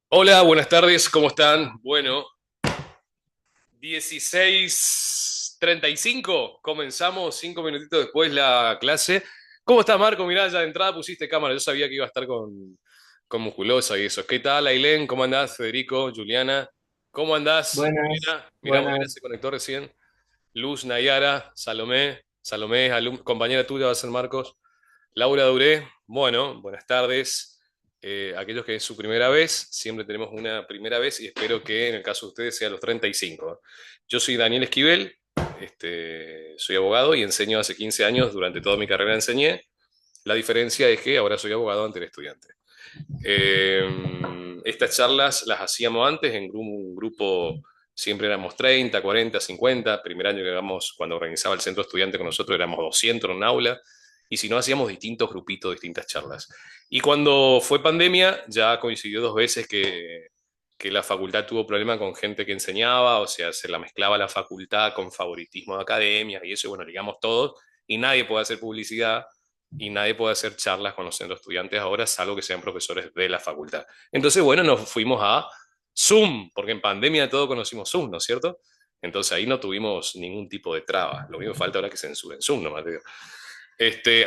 Hola, buenas tardes, ¿cómo están? Bueno, 16:35, comenzamos 5 minutitos después la clase. ¿Cómo estás, Marco? Mirá, ya de entrada pusiste cámara, yo sabía que iba a estar con musculosa y eso. ¿Qué tal, Ailén? ¿Cómo andás, Federico, Juliana? ¿Cómo andás, Buenas, Morena? Mirá, Morena se buenas. conectó recién. Luz, Nayara, Salomé. Salomé, compañera tuya va a ser Marcos. Laura Duré, bueno, buenas tardes. Aquellos que es su primera vez, siempre tenemos una primera vez y espero que en el caso de ustedes sea a los 35. Yo soy Daniel Esquivel, soy abogado y enseño hace 15 años, durante toda mi carrera enseñé. La diferencia es que ahora soy abogado ante el estudiante. Estas charlas las hacíamos antes en un grupo, siempre éramos 30, 40, 50. Primer año que hagamos, cuando organizaba el centro estudiante con nosotros, éramos 200 en un aula. Y si no, hacíamos distintos grupitos, distintas charlas. Y cuando fue pandemia, ya coincidió dos veces que la facultad tuvo problema con gente que enseñaba, o sea, se la mezclaba la facultad con favoritismo de academias y eso, y bueno, digamos todos, y nadie puede hacer publicidad y nadie puede hacer charlas con los centros estudiantes ahora, salvo que sean profesores de la facultad. Entonces, bueno, nos fuimos a Zoom, porque en pandemia todos conocimos Zoom, ¿no es cierto? Entonces ahí no tuvimos ningún tipo de traba. Lo único que falta ahora es que censuren Zoom, nomás te digo.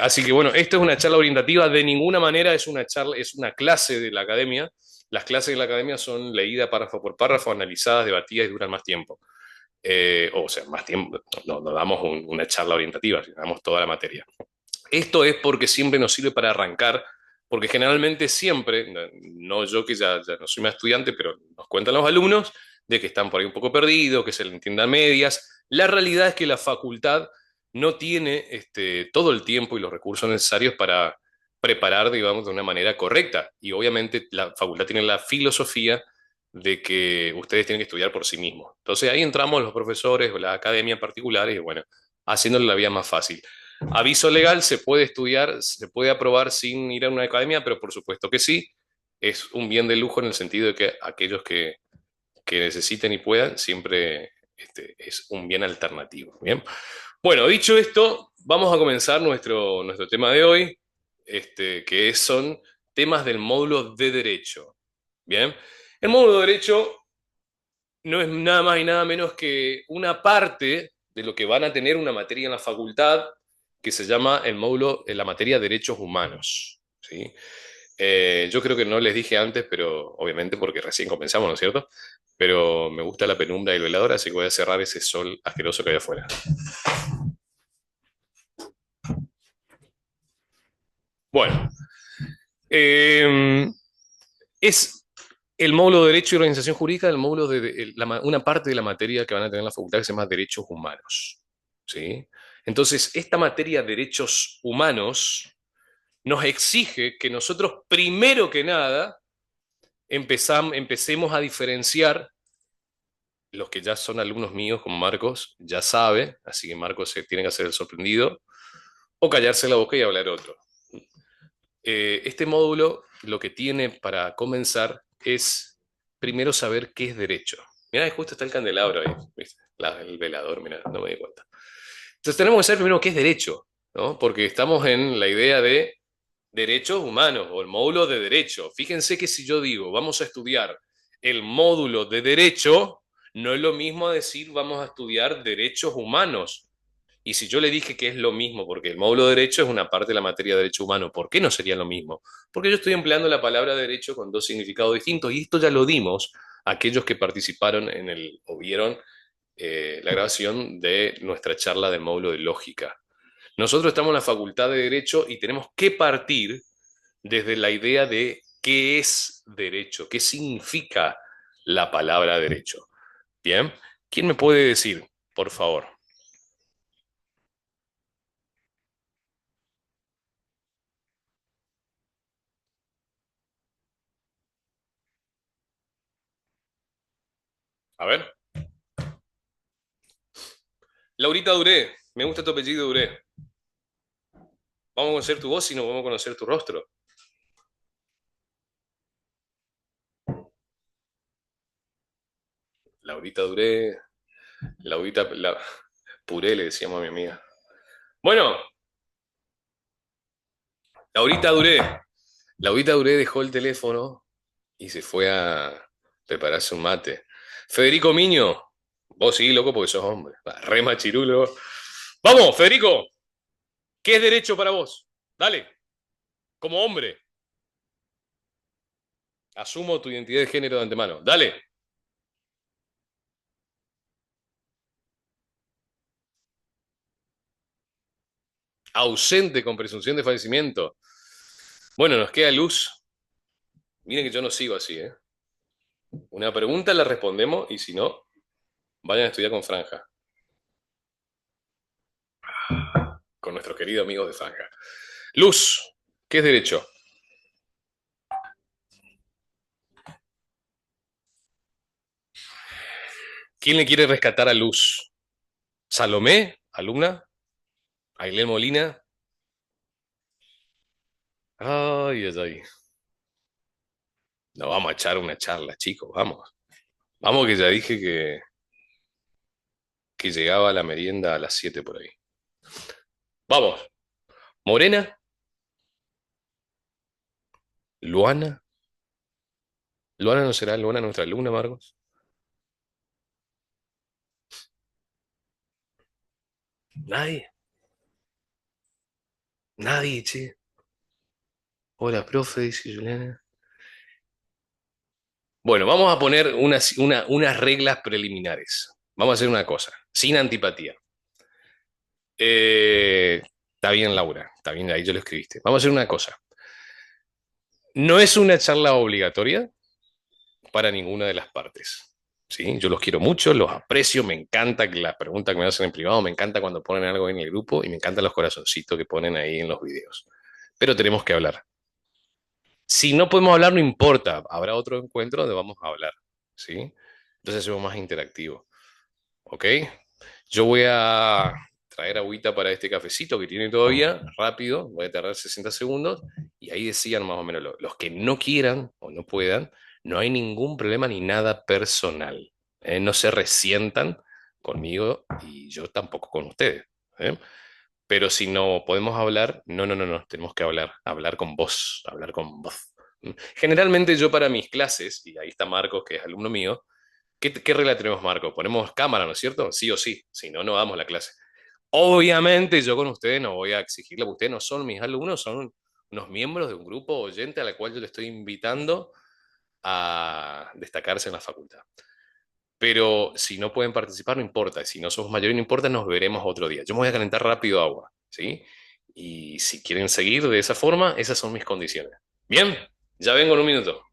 Así que bueno, esto es una charla orientativa, de ninguna manera es una charla, es una clase de la academia. Las clases de la academia son leídas párrafo por párrafo, analizadas, debatidas y duran más tiempo. O sea, más tiempo, no damos una charla orientativa, damos toda la materia. Esto es porque siempre nos sirve para arrancar, porque generalmente siempre, no yo que ya no soy más estudiante, pero nos cuentan los alumnos de que están por ahí un poco perdidos, que se le entienda a medias. La realidad es que la facultad no tiene todo el tiempo y los recursos necesarios para preparar, digamos, de una manera correcta. Y obviamente la facultad tiene la filosofía de que ustedes tienen que estudiar por sí mismos. Entonces ahí entramos los profesores o la academia en particular y bueno, haciéndole la vida más fácil. Aviso legal, se puede estudiar, se puede aprobar sin ir a una academia, pero por supuesto que sí. Es un bien de lujo en el sentido de que aquellos que necesiten y puedan, siempre es un bien alternativo. Bien. Bueno, dicho esto, vamos a comenzar nuestro tema de hoy, son temas del módulo de Derecho. Bien. El módulo de Derecho no es nada más y nada menos que una parte de lo que van a tener una materia en la facultad que se llama el módulo en la materia de Derechos Humanos. ¿Sí? Yo creo que no les dije antes, pero obviamente porque recién comenzamos, ¿no es cierto? Pero me gusta la penumbra y el velador, así que voy a cerrar ese sol asqueroso que hay afuera. Bueno, eh, es el módulo de Derecho y Organización Jurídica, el módulo una parte de la materia que van a tener en la facultad que se llama Derechos Humanos. ¿Sí? Entonces, esta materia de derechos humanos nos exige que nosotros, primero que nada, empecemos a diferenciar, los que ya son alumnos míos, como Marcos, ya sabe, así que Marcos se tiene que hacer el sorprendido, o callarse la boca y hablar otro. Este módulo lo que tiene para comenzar es primero saber qué es derecho. Mirá, justo está el candelabro ahí, ¿viste? El velador, mirá, no me di cuenta. Entonces tenemos que saber primero qué es derecho, ¿no? Porque estamos en la idea de derechos humanos o el módulo de derecho. Fíjense que si yo digo, vamos a estudiar el módulo de derecho, no es lo mismo decir vamos a estudiar derechos humanos. Y si yo le dije que es lo mismo, porque el módulo de derecho es una parte de la materia de derecho humano, ¿por qué no sería lo mismo? Porque yo estoy empleando la palabra derecho con dos significados distintos y esto ya lo dimos a aquellos que participaron o vieron la grabación de nuestra charla del módulo de lógica. Nosotros estamos en la Facultad de Derecho y tenemos que partir desde la idea de qué es derecho, qué significa la palabra derecho. Bien, ¿quién me puede decir, por favor? A ver. Laurita Duré, me gusta tu apellido Duré. Vamos a conocer tu voz y no vamos a conocer tu rostro. Laurita Duré, Puré le decíamos a mi amiga. Bueno, Laurita Duré. Laurita Duré dejó el teléfono y se fue a prepararse un mate. Federico Miño, vos sí, loco, porque sos hombre. Va, re machirulo. Vamos, Federico, ¿qué es derecho para vos? Dale, como hombre. Asumo tu identidad de género de antemano. Dale. Ausente con presunción de fallecimiento. Bueno, nos queda luz. Miren que yo no sigo así, ¿eh? Una pregunta la respondemos y si no, vayan a estudiar con Franja, con nuestros queridos amigos de Franja. Luz, ¿qué es derecho? ¿Quién le quiere rescatar a Luz? ¿Salomé, alumna? ¿Ailén Molina? Ay, ay, ay. Nos vamos a echar una charla, chicos, vamos. Vamos que ya dije que llegaba la merienda a las 7 por ahí. Vamos. Morena, Luana. Luana no será Luana nuestra alumna, Marcos. Nadie, nadie, che. Hola, profe, dice Juliana. Bueno, vamos a poner unas reglas preliminares. Vamos a hacer una cosa, sin antipatía. Eh, Está bien, Laura, está bien, ahí yo lo escribiste. Vamos a hacer una cosa. No es una charla obligatoria para ninguna de las partes. ¿Sí? Yo los quiero mucho, los aprecio, me encanta que las preguntas que me hacen en privado, me encanta cuando ponen algo en el grupo y me encantan los corazoncitos que ponen ahí en los videos. Pero tenemos que hablar. Si no podemos hablar, no importa, habrá otro encuentro donde vamos a hablar. ¿Sí? Entonces hacemos más interactivo. ¿Ok? Yo voy a traer agüita para este cafecito que tiene todavía, rápido, voy a tardar 60 segundos, y ahí decían más o menos los que no quieran o no puedan, no hay ningún problema ni nada personal. No se resientan conmigo y yo tampoco con ustedes. ¿Eh? Pero si no podemos hablar, no, no, no, no, tenemos que hablar, hablar con vos, hablar con vos. Generalmente yo para mis clases, y ahí está Marcos, que es alumno mío, ¿qué regla tenemos, Marco? Ponemos cámara, ¿no es cierto? Sí o sí, si no, no damos la clase. Obviamente yo con ustedes no voy a exigirle, porque ustedes no son mis alumnos, son unos miembros de un grupo oyente a la cual yo le estoy invitando a destacarse en la facultad. Pero si no pueden participar, no importa. Si no somos mayoría, no importa, nos veremos otro día. Yo me voy a calentar rápido agua, ¿sí? Y si quieren seguir de esa forma, esas son mis condiciones. Bien, ya vengo en un minuto.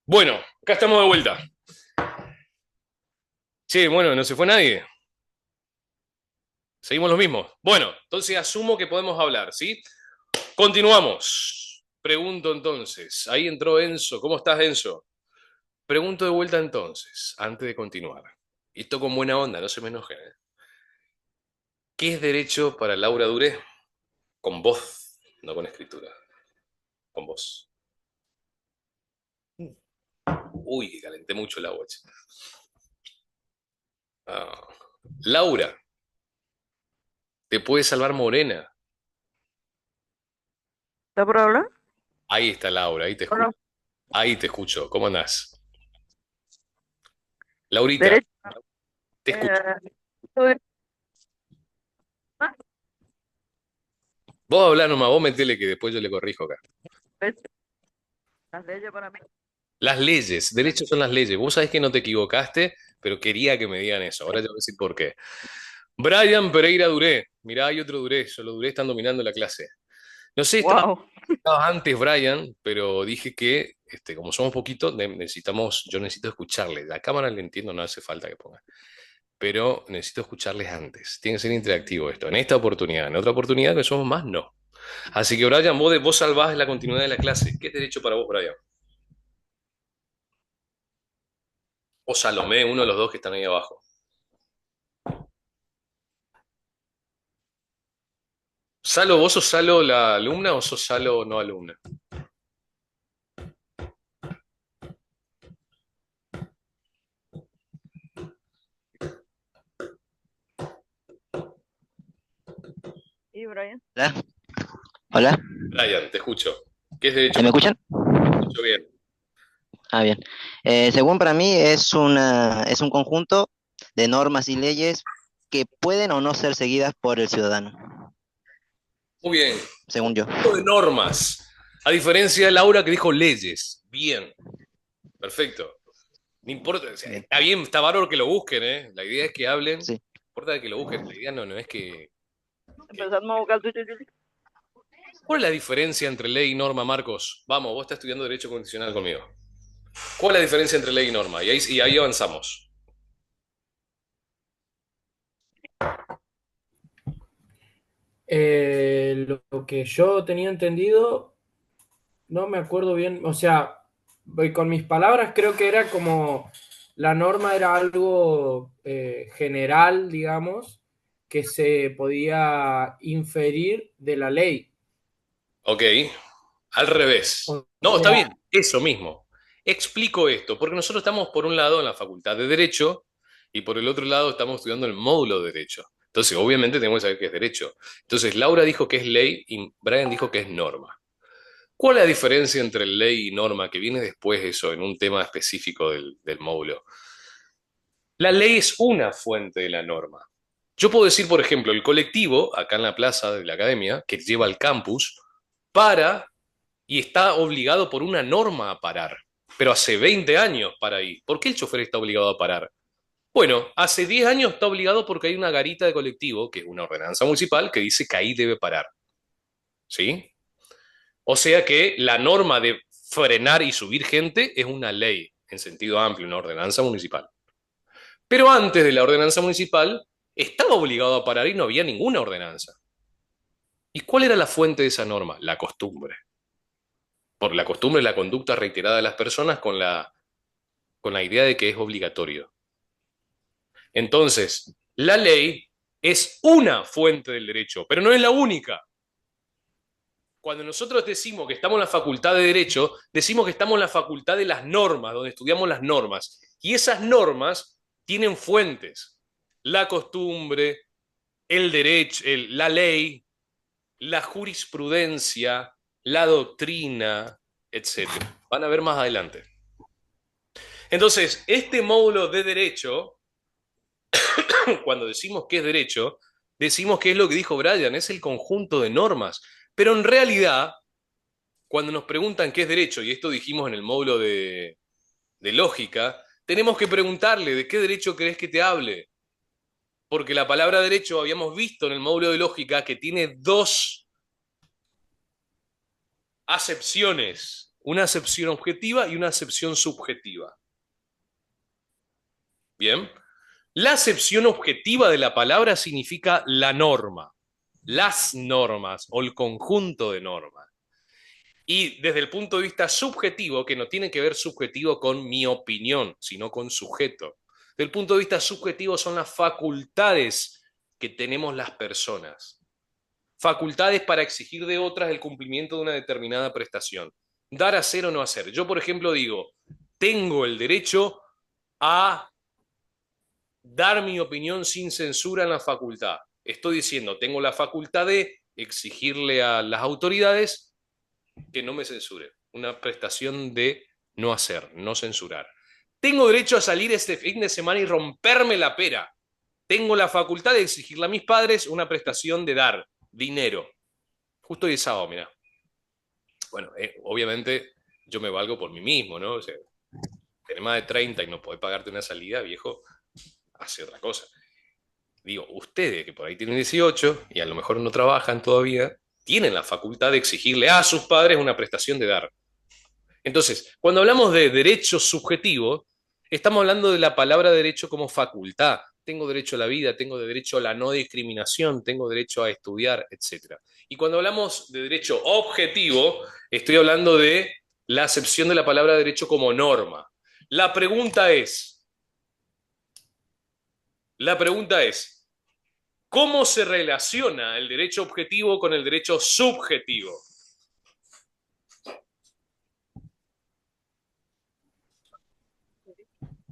Bueno, acá estamos de vuelta. Sí, bueno, no se fue nadie. Seguimos los mismos. Bueno, entonces asumo que podemos hablar, ¿sí? Continuamos. Pregunto entonces. Ahí entró Enzo. ¿Cómo estás, Enzo? Pregunto de vuelta entonces, antes de continuar. Y esto con buena onda, no se me enojen, ¿eh? ¿Qué es derecho para Laura Duré? Con voz, no con escritura. Con voz. Uy, que calenté mucho el agua, che. Ah. Laura, te puede salvar Morena. ¿Está por hablar? Ahí está Laura, ahí te escucho. Bueno, Ahí te escucho. ¿Cómo andás? Laurita, derecho. te escucho. Estoy- Vos hablá nomás, vos metele que después yo le corrijo acá. las leyes para mí. Las leyes, derechos son las leyes. Vos sabés que no te equivocaste, pero quería que me digan eso. Ahora te voy a decir por qué. Brian Pereira Duré. Mirá, hay otro Duré. Solo Duré están dominando la clase. No sé, Wow. estaba antes Brian, pero dije que como somos poquitos, yo necesito escucharles. La cámara le entiendo, no hace falta que ponga. Pero necesito escucharles antes. Tiene que ser interactivo esto. En esta oportunidad, en otra oportunidad que somos más, no. Así que Brian, vos salvás la continuidad de la clase. ¿Qué es derecho para vos, Brian? O Salomé, uno de los dos que están ahí abajo. Salo, ¿vos sos Salo la alumna o sos Salo no alumna? ¿Y Brian? Hola, hola, Brian, te escucho. ¿Qué es derecho ¿ahí me para escuchan? vos? Te escucho bien. Ah, bien. Según para mí es un conjunto de normas y leyes que pueden o no ser seguidas por el ciudadano, Muy bien. según yo. Conjunto de normas. A diferencia de Laura que dijo leyes. Bien, perfecto. No importa, o sea, Bien, está bien, está bárbaro que lo busquen, ¿eh? La idea es que hablen. No sí. importa que lo busquen. La idea no es que- Empezamos a buscar tu. ¿Cuál es la diferencia entre ley y norma, Marcos? Vamos, vos estás estudiando Derecho Constitucional conmigo. ¿Cuál es la diferencia entre ley y norma? Y ahí avanzamos. Lo que yo tenía entendido, no me acuerdo bien, o sea, con mis palabras creo que era como la norma era algo general, digamos, que se podía inferir de la ley. Ok, al revés. O No, está sea, bien, eso mismo. Explico esto, porque nosotros estamos por un lado en la Facultad de Derecho y por el otro lado estamos estudiando el módulo de Derecho. Entonces, obviamente tenemos que saber qué es derecho. Entonces, Laura dijo que es ley y Brian dijo que es norma. ¿Cuál es la diferencia entre ley y norma que viene después de eso en un tema específico del módulo? La ley es una fuente de la norma. Yo puedo decir, por ejemplo, el colectivo, acá en la plaza de la academia, que lleva al campus, para y está obligado por una norma a parar. Pero hace 20 años para ahí. ¿Por qué el chofer está obligado a parar? Bueno, hace 10 años está obligado porque hay una garita de colectivo, que es una ordenanza municipal, que dice que ahí debe parar. ¿Sí? O sea que la norma de frenar y subir gente es una ley, en sentido amplio, una ordenanza municipal. Pero antes de la ordenanza municipal, estaba obligado a parar y no había ninguna ordenanza. ¿Y cuál era la fuente de esa norma? La costumbre. Por la costumbre, la conducta reiterada de las personas con la idea de que es obligatorio. Entonces, la ley es una fuente del derecho, pero no es la única. Cuando nosotros decimos que estamos en la facultad de Derecho, decimos que estamos en la facultad de las normas, donde estudiamos las normas. Y esas normas tienen fuentes. La costumbre, el derecho, la ley, la jurisprudencia, la doctrina, etcétera. Van a ver más adelante. Entonces, este módulo de derecho, cuando decimos que es derecho, decimos que es lo que dijo Brian, es el conjunto de normas. Pero en realidad, cuando nos preguntan qué es derecho, y esto dijimos en el módulo de lógica, tenemos que preguntarle de qué derecho querés que te hable. Porque la palabra derecho habíamos visto en el módulo de lógica que tiene dos acepciones. una acepción objetiva y una acepción subjetiva. Bien. La acepción objetiva de la palabra significa la norma, las normas o el conjunto de normas. Y desde el punto de vista subjetivo, que no tiene que ver subjetivo con mi opinión, sino con sujeto. Desde el punto de vista subjetivo son las facultades que tenemos las personas. Facultades para exigir de otras el cumplimiento de una determinada prestación. Dar, hacer o no hacer. Yo, por ejemplo, digo, tengo el derecho a dar mi opinión sin censura en la facultad. Estoy diciendo, tengo la facultad de exigirle a las autoridades que no me censuren. Una prestación de no hacer, no censurar. Tengo derecho a salir este fin de semana y romperme la pera. Tengo la facultad de exigirle a mis padres una prestación de dar dinero. Justo hoy es sábado, mirá. Bueno, obviamente yo me valgo por mí mismo, ¿no? O sea, tenés más de 30 y no podés pagarte una salida, viejo, hace otra cosa. Digo, ustedes que por ahí tienen 18 y a lo mejor no trabajan todavía, tienen la facultad de exigirle a sus padres una prestación de dar. Entonces, cuando hablamos de derecho subjetivo, estamos hablando de la palabra derecho como facultad. Tengo derecho a la vida, tengo derecho a la no discriminación, tengo derecho a estudiar, etc. Y cuando hablamos de derecho objetivo, estoy hablando de la acepción de la palabra derecho como norma. La pregunta es, ¿cómo se relaciona el derecho objetivo con el derecho subjetivo?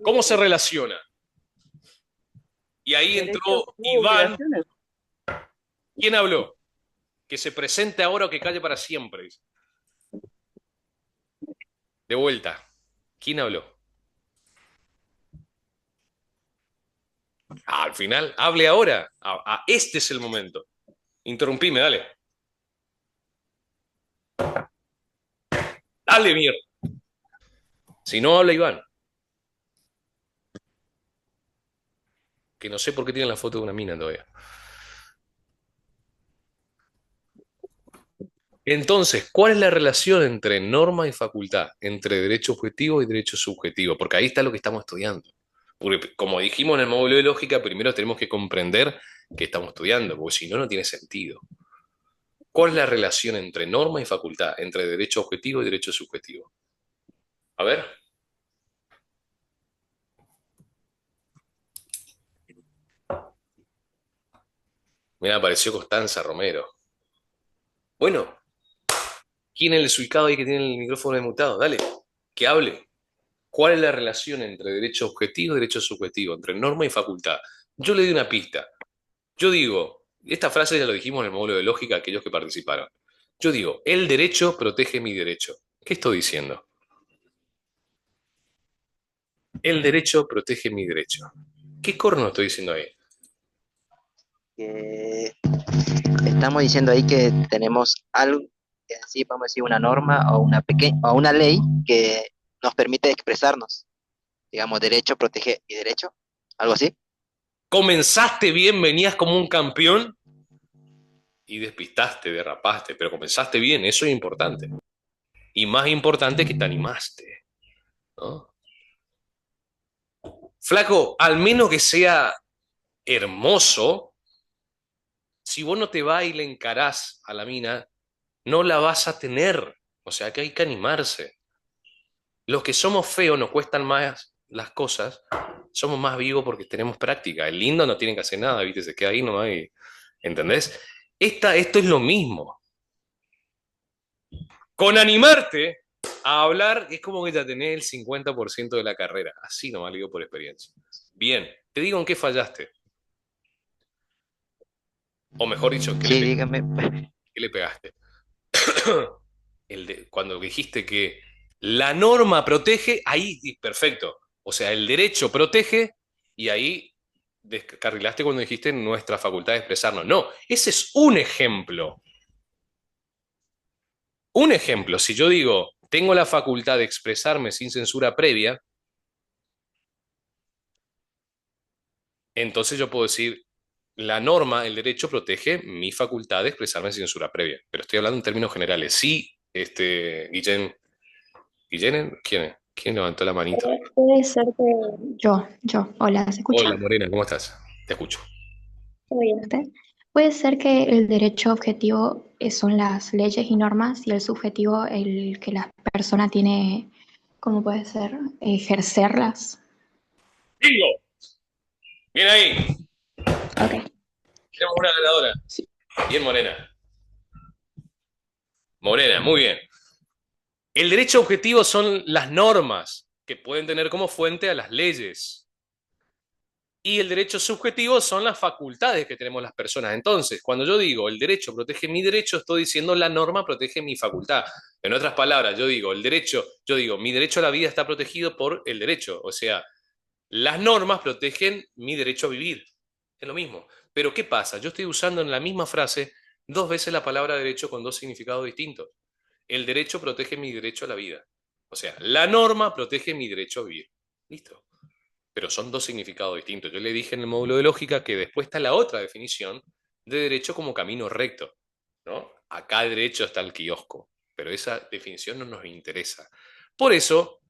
¿Cómo se relaciona? Y ahí entró Derechos u Iván. obligaciones. ¿Quién habló? Que se presente ahora o que calle para siempre. De vuelta. ¿Quién habló? Al final, hable ahora. Este es el momento. Interrumpime, dale. Dale, mierda. Si no, habla Iván. Que no sé por qué tienen la foto de una mina todavía. Entonces, ¿cuál es la relación entre norma y facultad? Entre derecho objetivo y derecho subjetivo. Porque ahí está lo que estamos estudiando. Porque, como dijimos en el módulo de lógica, primero tenemos que comprender qué estamos estudiando, porque si no, no tiene sentido. ¿Cuál es la relación entre norma y facultad? Entre derecho objetivo y derecho subjetivo. A ver. Mira, apareció Constanza Romero. Bueno, ¿quién es el desubicado ahí que tiene el micrófono desmutado? Dale, que hable. ¿Cuál es la relación entre derecho objetivo y derecho subjetivo? Entre norma y facultad. Yo le di una pista. Yo digo, esta frase ya lo dijimos en el módulo de lógica a aquellos que participaron. Yo digo, el derecho protege mi derecho. ¿Qué estoy diciendo? El derecho protege mi derecho. ¿Qué corno estoy diciendo ahí? Que estamos diciendo ahí que tenemos algo, que así vamos a decir una norma o una ley que nos permite expresarnos. Digamos, derecho protege mi derecho, algo así. Comenzaste bien, venías como un campeón y despistaste, derrapaste, pero comenzaste bien, eso es importante. Y más importante que te animaste, ¿no? Flaco, al menos que sea hermoso, si vos no te vas y le encarás a la mina, no la vas a tener. O sea que hay que animarse. Los que somos feos nos cuestan más las cosas, somos más vivos porque tenemos práctica. El lindo no tiene que hacer nada, ¿viste? Se queda ahí nomás y, ¿entendés? Esto es lo mismo. Con animarte a hablar es como que ya tenés el 50% de la carrera. Así nomás lo digo por experiencia. Bien, te digo en qué fallaste. O mejor dicho, Sí, dígame. ¿qué le pegaste? Cuando dijiste que la norma protege, ahí perfecto. O sea, el derecho protege y ahí descarrilaste cuando dijiste nuestra facultad de expresarnos. No, ese es un ejemplo. Un ejemplo, si yo digo, tengo la facultad de expresarme sin censura previa, entonces yo puedo decir, la norma, el derecho protege mi facultad de expresarme sin censura previa. Pero estoy hablando en términos generales. Sí, Guillén, ¿Guillén? ¿Quién es? ¿Quién levantó la manito? Puede ser que hola, ¿se Hola, escucha? Morena, ¿cómo estás? Te escucho. ¿Todo bien usted? Puede ser que el derecho objetivo son las leyes y normas y el subjetivo el que la persona tiene, ¿cómo puede ser? Ejercerlas. ¡Bingo! Bien ahí. Ok. Tenemos una ganadora. Sí. Bien, Morena. Morena, muy bien. El derecho objetivo son las normas que pueden tener como fuente a las leyes. Y el derecho subjetivo son las facultades que tenemos las personas. Entonces, cuando yo digo el derecho protege mi derecho, estoy diciendo la norma protege mi facultad. En otras palabras, yo digo mi derecho a la vida está protegido por el derecho. O sea, las normas protegen mi derecho a vivir. Es lo mismo. Pero ¿qué pasa? Yo estoy usando en la misma frase dos veces la palabra derecho con dos significados distintos. El derecho protege mi derecho a la vida. O sea, la norma protege mi derecho a vivir. Listo. Pero son dos significados distintos. Yo le dije en el módulo de lógica que después está la otra definición de derecho como camino recto, ¿no? Acá derecho está el kiosco, pero esa definición no nos interesa. Por eso,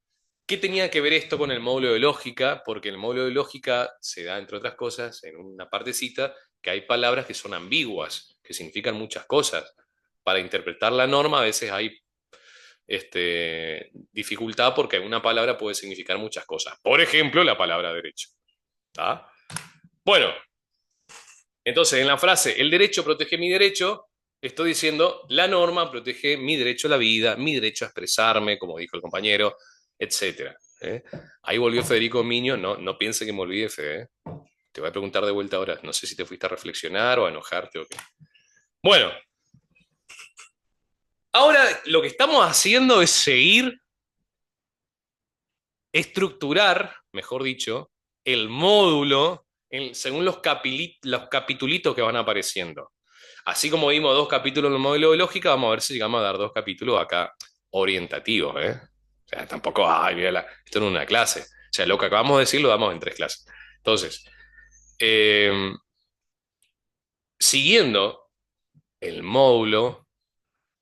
¿qué tenía que ver esto con el módulo de lógica? Porque el módulo de lógica se da, entre otras cosas, en una partecita que hay palabras que son ambiguas, que significan muchas cosas. Para interpretar la norma a veces hay dificultad porque una palabra puede significar muchas cosas. Por ejemplo, la palabra derecho. ¿Tá? Bueno, entonces en la frase, el derecho protege mi derecho, estoy diciendo, la norma protege mi derecho a la vida, mi derecho a expresarme, como dijo el compañero, etcétera. ¿Eh? Ahí volvió Federico Miño, no, no piense que me olvide, Fede. ¿Eh? Te voy a preguntar de vuelta ahora, no sé si te fuiste a reflexionar o a enojarte o qué. Bueno, ahora lo que estamos haciendo es seguir, estructurar, mejor dicho, el módulo según los capitulitos que van apareciendo. Así como vimos dos capítulos en el modelo de lógica, vamos a ver si llegamos a dar dos capítulos acá orientativos, ¿eh? O sea, tampoco, ay, mira, esto no es una clase. O sea, lo que acabamos de decir lo damos en tres clases. Entonces, eh, siguiendo el módulo,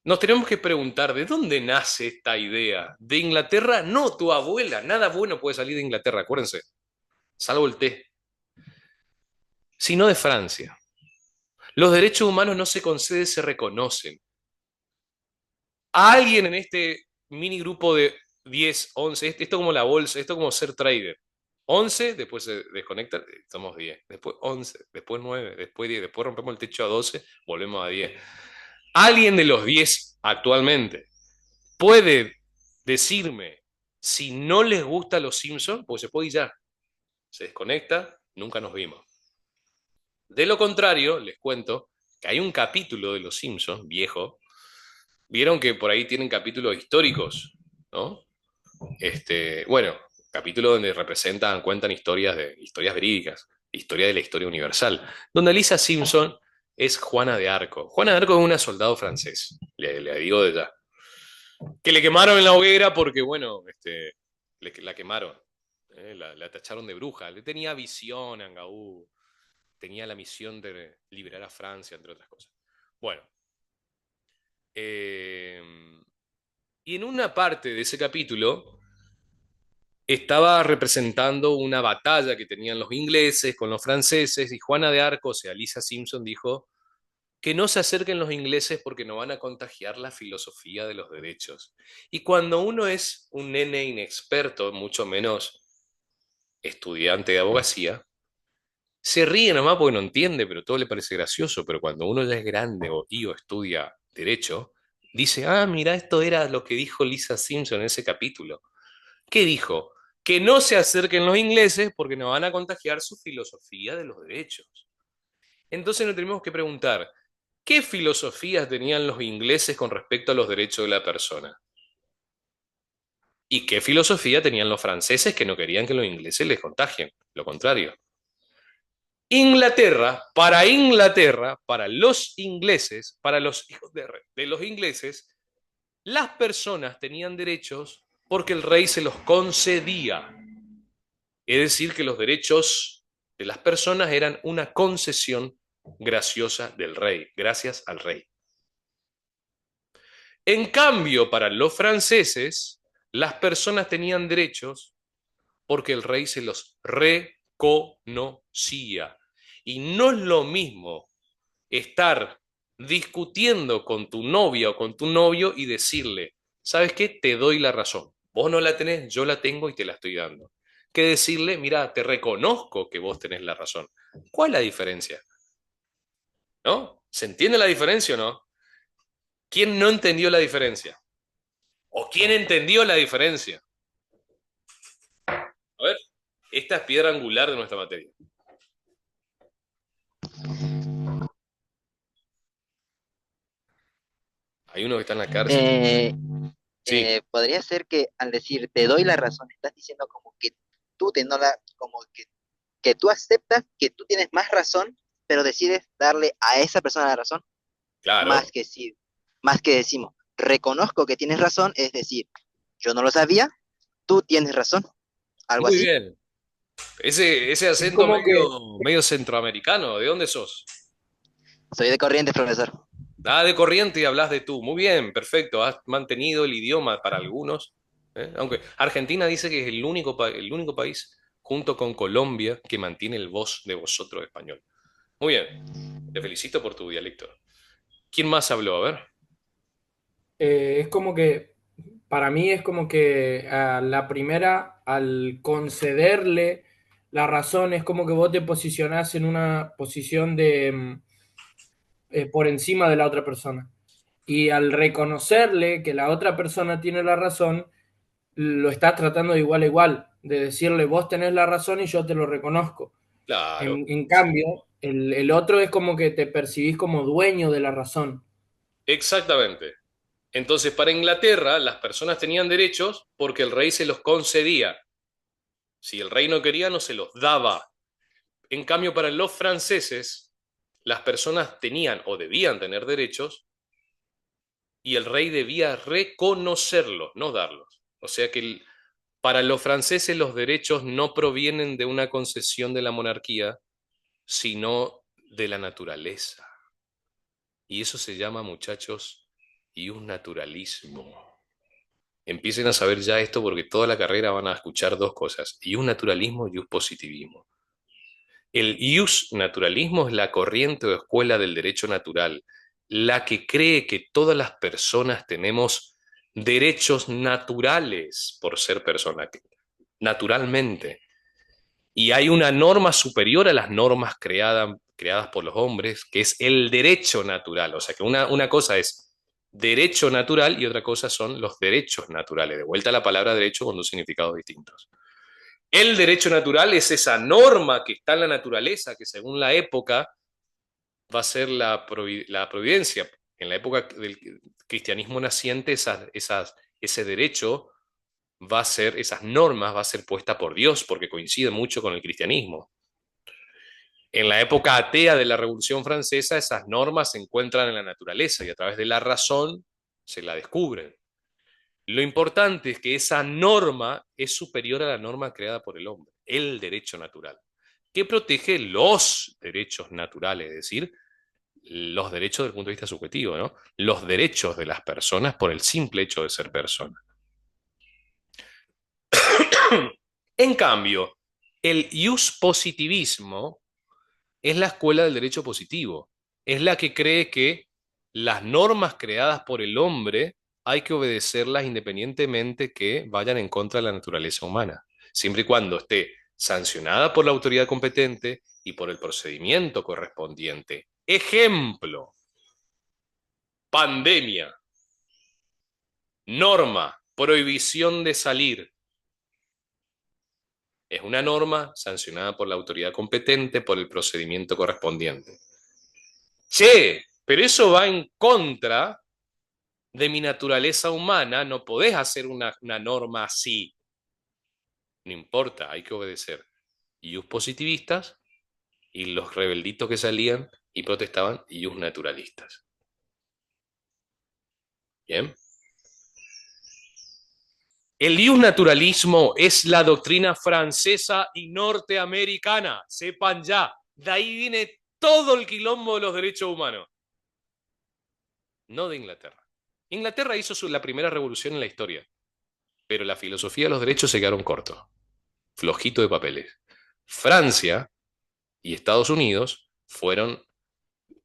nos tenemos que preguntar de dónde nace esta idea. ¿De Inglaterra? No, tu abuela. Nada bueno puede salir de Inglaterra, acuérdense. Salvo el té. Sino de Francia. Los derechos humanos no se conceden, se reconocen. A alguien en este mini grupo de 10, 11, esto como la bolsa, esto como ser trader. 11, después se desconecta, somos 10. Después 11, después 9, después 10, después rompemos el techo a 12, volvemos a 10. Alguien de los 10 actualmente puede decirme si no les gusta los Simpsons, pues se puede ir ya. Se desconecta, nunca nos vimos. De lo contrario, les cuento que hay un capítulo de Los Simpsons, viejo. Vieron que por ahí tienen capítulos históricos, ¿no? Bueno, capítulos donde representan, cuentan historias verídicas, historia de la historia universal, donde Lisa Simpson es Juana de Arco. Juana de Arco es una soldado francés, le digo de ya. Que le quemaron en la hoguera porque, bueno, la quemaron, la tacharon de bruja. Le tenía visión a Angaú, tenía la misión de liberar a Francia, entre otras cosas. Bueno, y en una parte de ese capítulo estaba representando una batalla que tenían los ingleses con los franceses y Juana de Arco, o sea, Lisa Simpson, dijo que no se acerquen los ingleses porque no van a contagiar la filosofía de los derechos. Y cuando uno es un nene inexperto, mucho menos estudiante de abogacía, se ríe nomás porque no entiende, pero todo le parece gracioso. Pero cuando uno ya es grande o estudia derecho, dice, ah, mira, esto era lo que dijo Lisa Simpson en ese capítulo. ¿Qué dijo? Que no se acerquen los ingleses porque nos van a contagiar su filosofía de los derechos. Entonces nos tenemos que preguntar, ¿qué filosofías tenían los ingleses con respecto a los derechos de la persona? ¿Y qué filosofía tenían los franceses que no querían que los ingleses les contagien? Lo contrario. Inglaterra, para los ingleses, para los hijos de los ingleses, las personas tenían derechos porque el rey se los concedía. Es decir, que los derechos de las personas eran una concesión graciosa del rey, gracias al rey. En cambio, para los franceses, las personas tenían derechos porque el rey se los reconocía. Y no es lo mismo estar discutiendo con tu novia o con tu novio y decirle, ¿sabes qué? Te doy la razón. Vos no la tenés, yo la tengo y te la estoy dando. Que decirle, mira, te reconozco que vos tenés la razón. ¿Cuál es la diferencia? ¿No? ¿Se entiende la diferencia o no? ¿Quién no entendió la diferencia? ¿O quién entendió la diferencia? A ver, esta es piedra angular de nuestra materia. Hay uno que está en la cárcel. Eh, Sí, podría ser que al decir te doy la razón, estás diciendo como que tú te no la, como que tú aceptas que tú tienes más razón, pero decides darle a esa persona la razón, claro. más que si, más que decimos, reconozco que tienes razón, es decir, yo no lo sabía, tú tienes razón, algo Muy así. bien. Ese Es acento como que medio centroamericano, ¿de dónde sos? Soy de Corrientes, profesor. Ah, de Corriente y hablas de tú. Muy bien, perfecto. Has mantenido el idioma para algunos. ¿Eh? Aunque Argentina dice que es el único país, junto con Colombia, que mantiene el vos de vosotros español. Muy bien, te felicito por tu dialecto. ¿Quién más habló? A ver. es como que, para mí es como que a la primera, al concederle la razón, es como que vos te posicionás en una posición de por encima de la otra persona. Y al reconocerle que la otra persona tiene la razón, lo estás tratando de igual a igual, de decirle vos tenés la razón y yo te lo reconozco. Claro, En cambio, el otro es como que te percibís como dueño de la razón. exactamente. Entonces, para Inglaterra, las personas tenían derechos porque el rey se los concedía. Si el rey no quería, no se los daba. En cambio, para los franceses, las personas tenían o debían tener derechos y el rey debía reconocerlos, no darlos. O sea que para los franceses los derechos no provienen de una concesión de la monarquía, sino de la naturaleza. Y eso se llama, muchachos, y un naturalismo. Empiecen a saber ya esto porque toda la carrera van a escuchar dos cosas, y un naturalismo y un positivismo. El ius naturalismo es la corriente o escuela del derecho natural, la que cree que todas las personas tenemos derechos naturales por ser personas, naturalmente. Y hay una norma superior a las normas creadas por los hombres, que es el derecho natural. O sea que una cosa es derecho natural y otra cosa son los derechos naturales. De vuelta la palabra derecho con dos significados distintos. El derecho natural es esa norma que está en la naturaleza, que según la época va a ser la providencia. En la época del cristianismo naciente, ese derecho va a ser, esas normas va a ser puesta por Dios, porque coincide mucho con el cristianismo. En la época atea de la Revolución Francesa, esas normas se encuentran en la naturaleza y a través de la razón se la descubren. Lo importante es que esa norma es superior a la norma creada por el hombre, el derecho natural, que protege los derechos naturales, es decir, los derechos desde el punto de vista subjetivo, ¿no? Los derechos de las personas por el simple hecho de ser personas. En cambio, el positivismo es la escuela del derecho positivo. Es la que cree que las normas creadas por el hombre hay que obedecerlas independientemente que vayan en contra de la naturaleza humana, siempre y cuando esté sancionada por la autoridad competente y por el procedimiento correspondiente. Ejemplo, pandemia, norma, prohibición de salir. Es una norma sancionada por la autoridad competente por el procedimiento correspondiente. Che, pero eso va en contra de mi naturaleza humana, no podés hacer una norma así. No importa, hay que obedecer. Ius positivistas y los rebelditos que salían y protestaban, ius naturalistas. Bien. El ius naturalismo es la doctrina francesa y norteamericana, sepan ya. De ahí viene todo el quilombo de los derechos humanos, no de Inglaterra. Inglaterra hizo la primera revolución en la historia, pero la filosofía de los derechos se quedaron cortos, flojito de papeles. Francia y Estados Unidos fueron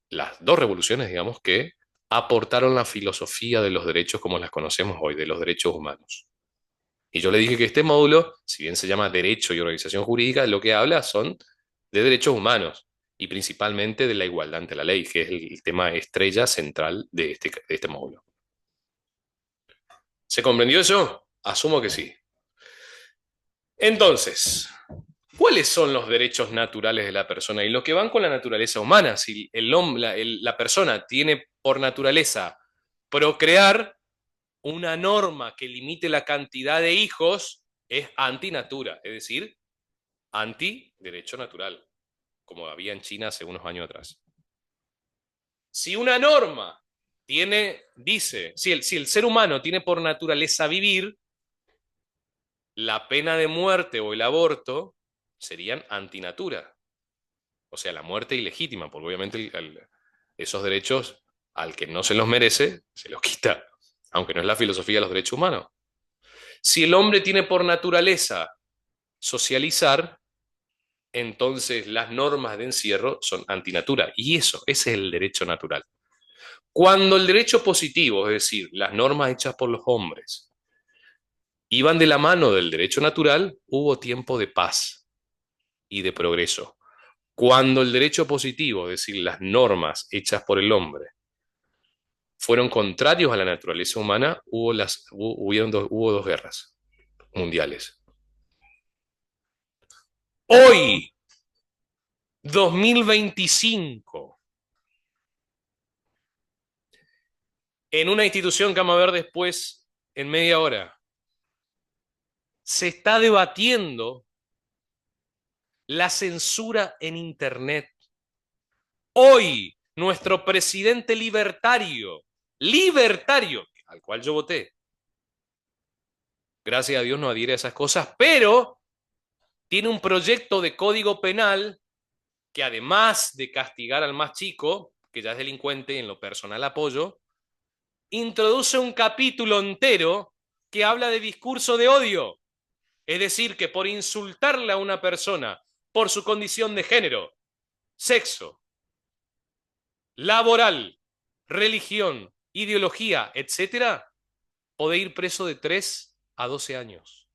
las dos revoluciones, digamos, que aportaron la filosofía de los derechos como las conocemos hoy, de los derechos humanos. Y yo le dije que este módulo, si bien se llama Derecho y Organización Jurídica, lo que habla son de derechos humanos y principalmente de la igualdad ante la ley, que es el tema estrella central de este módulo. ¿Se comprendió eso? Asumo que sí. Entonces, ¿cuáles son los derechos naturales de la persona? Y los que van con la naturaleza humana. Si la persona tiene por naturaleza procrear, una norma que limite la cantidad de hijos es antinatura, es decir, anti-derecho natural, como había en China hace unos años atrás. Si una norma dice, si el ser humano tiene por naturaleza vivir, la pena de muerte o el aborto serían antinatura. O sea, la muerte ilegítima, porque obviamente esos derechos al que no se los merece, se los quita, aunque no es la filosofía de los derechos humanos. Si el hombre tiene por naturaleza socializar, entonces las normas de encierro son antinatura. Y ese es el derecho natural. Cuando el derecho positivo, es decir, las normas hechas por los hombres, iban de la mano del derecho natural, hubo tiempo de paz y de progreso. Cuando el derecho positivo, es decir, las normas hechas por el hombre, fueron contrarios a la naturaleza humana, hubo dos guerras mundiales. Hoy, 2025, en una institución que vamos a ver después en media hora, se está debatiendo la censura en Internet. Hoy, nuestro presidente libertario, al cual yo voté, gracias a Dios no adhiere a esas cosas, pero tiene un proyecto de código penal que además de castigar al más chico, que ya es delincuente y en lo personal apoyo, introduce un capítulo entero que habla de discurso de odio. Es decir, que por insultarle a una persona por su condición de género, sexo, laboral, religión, ideología, etcétera, puede ir preso de 3 a 12 años.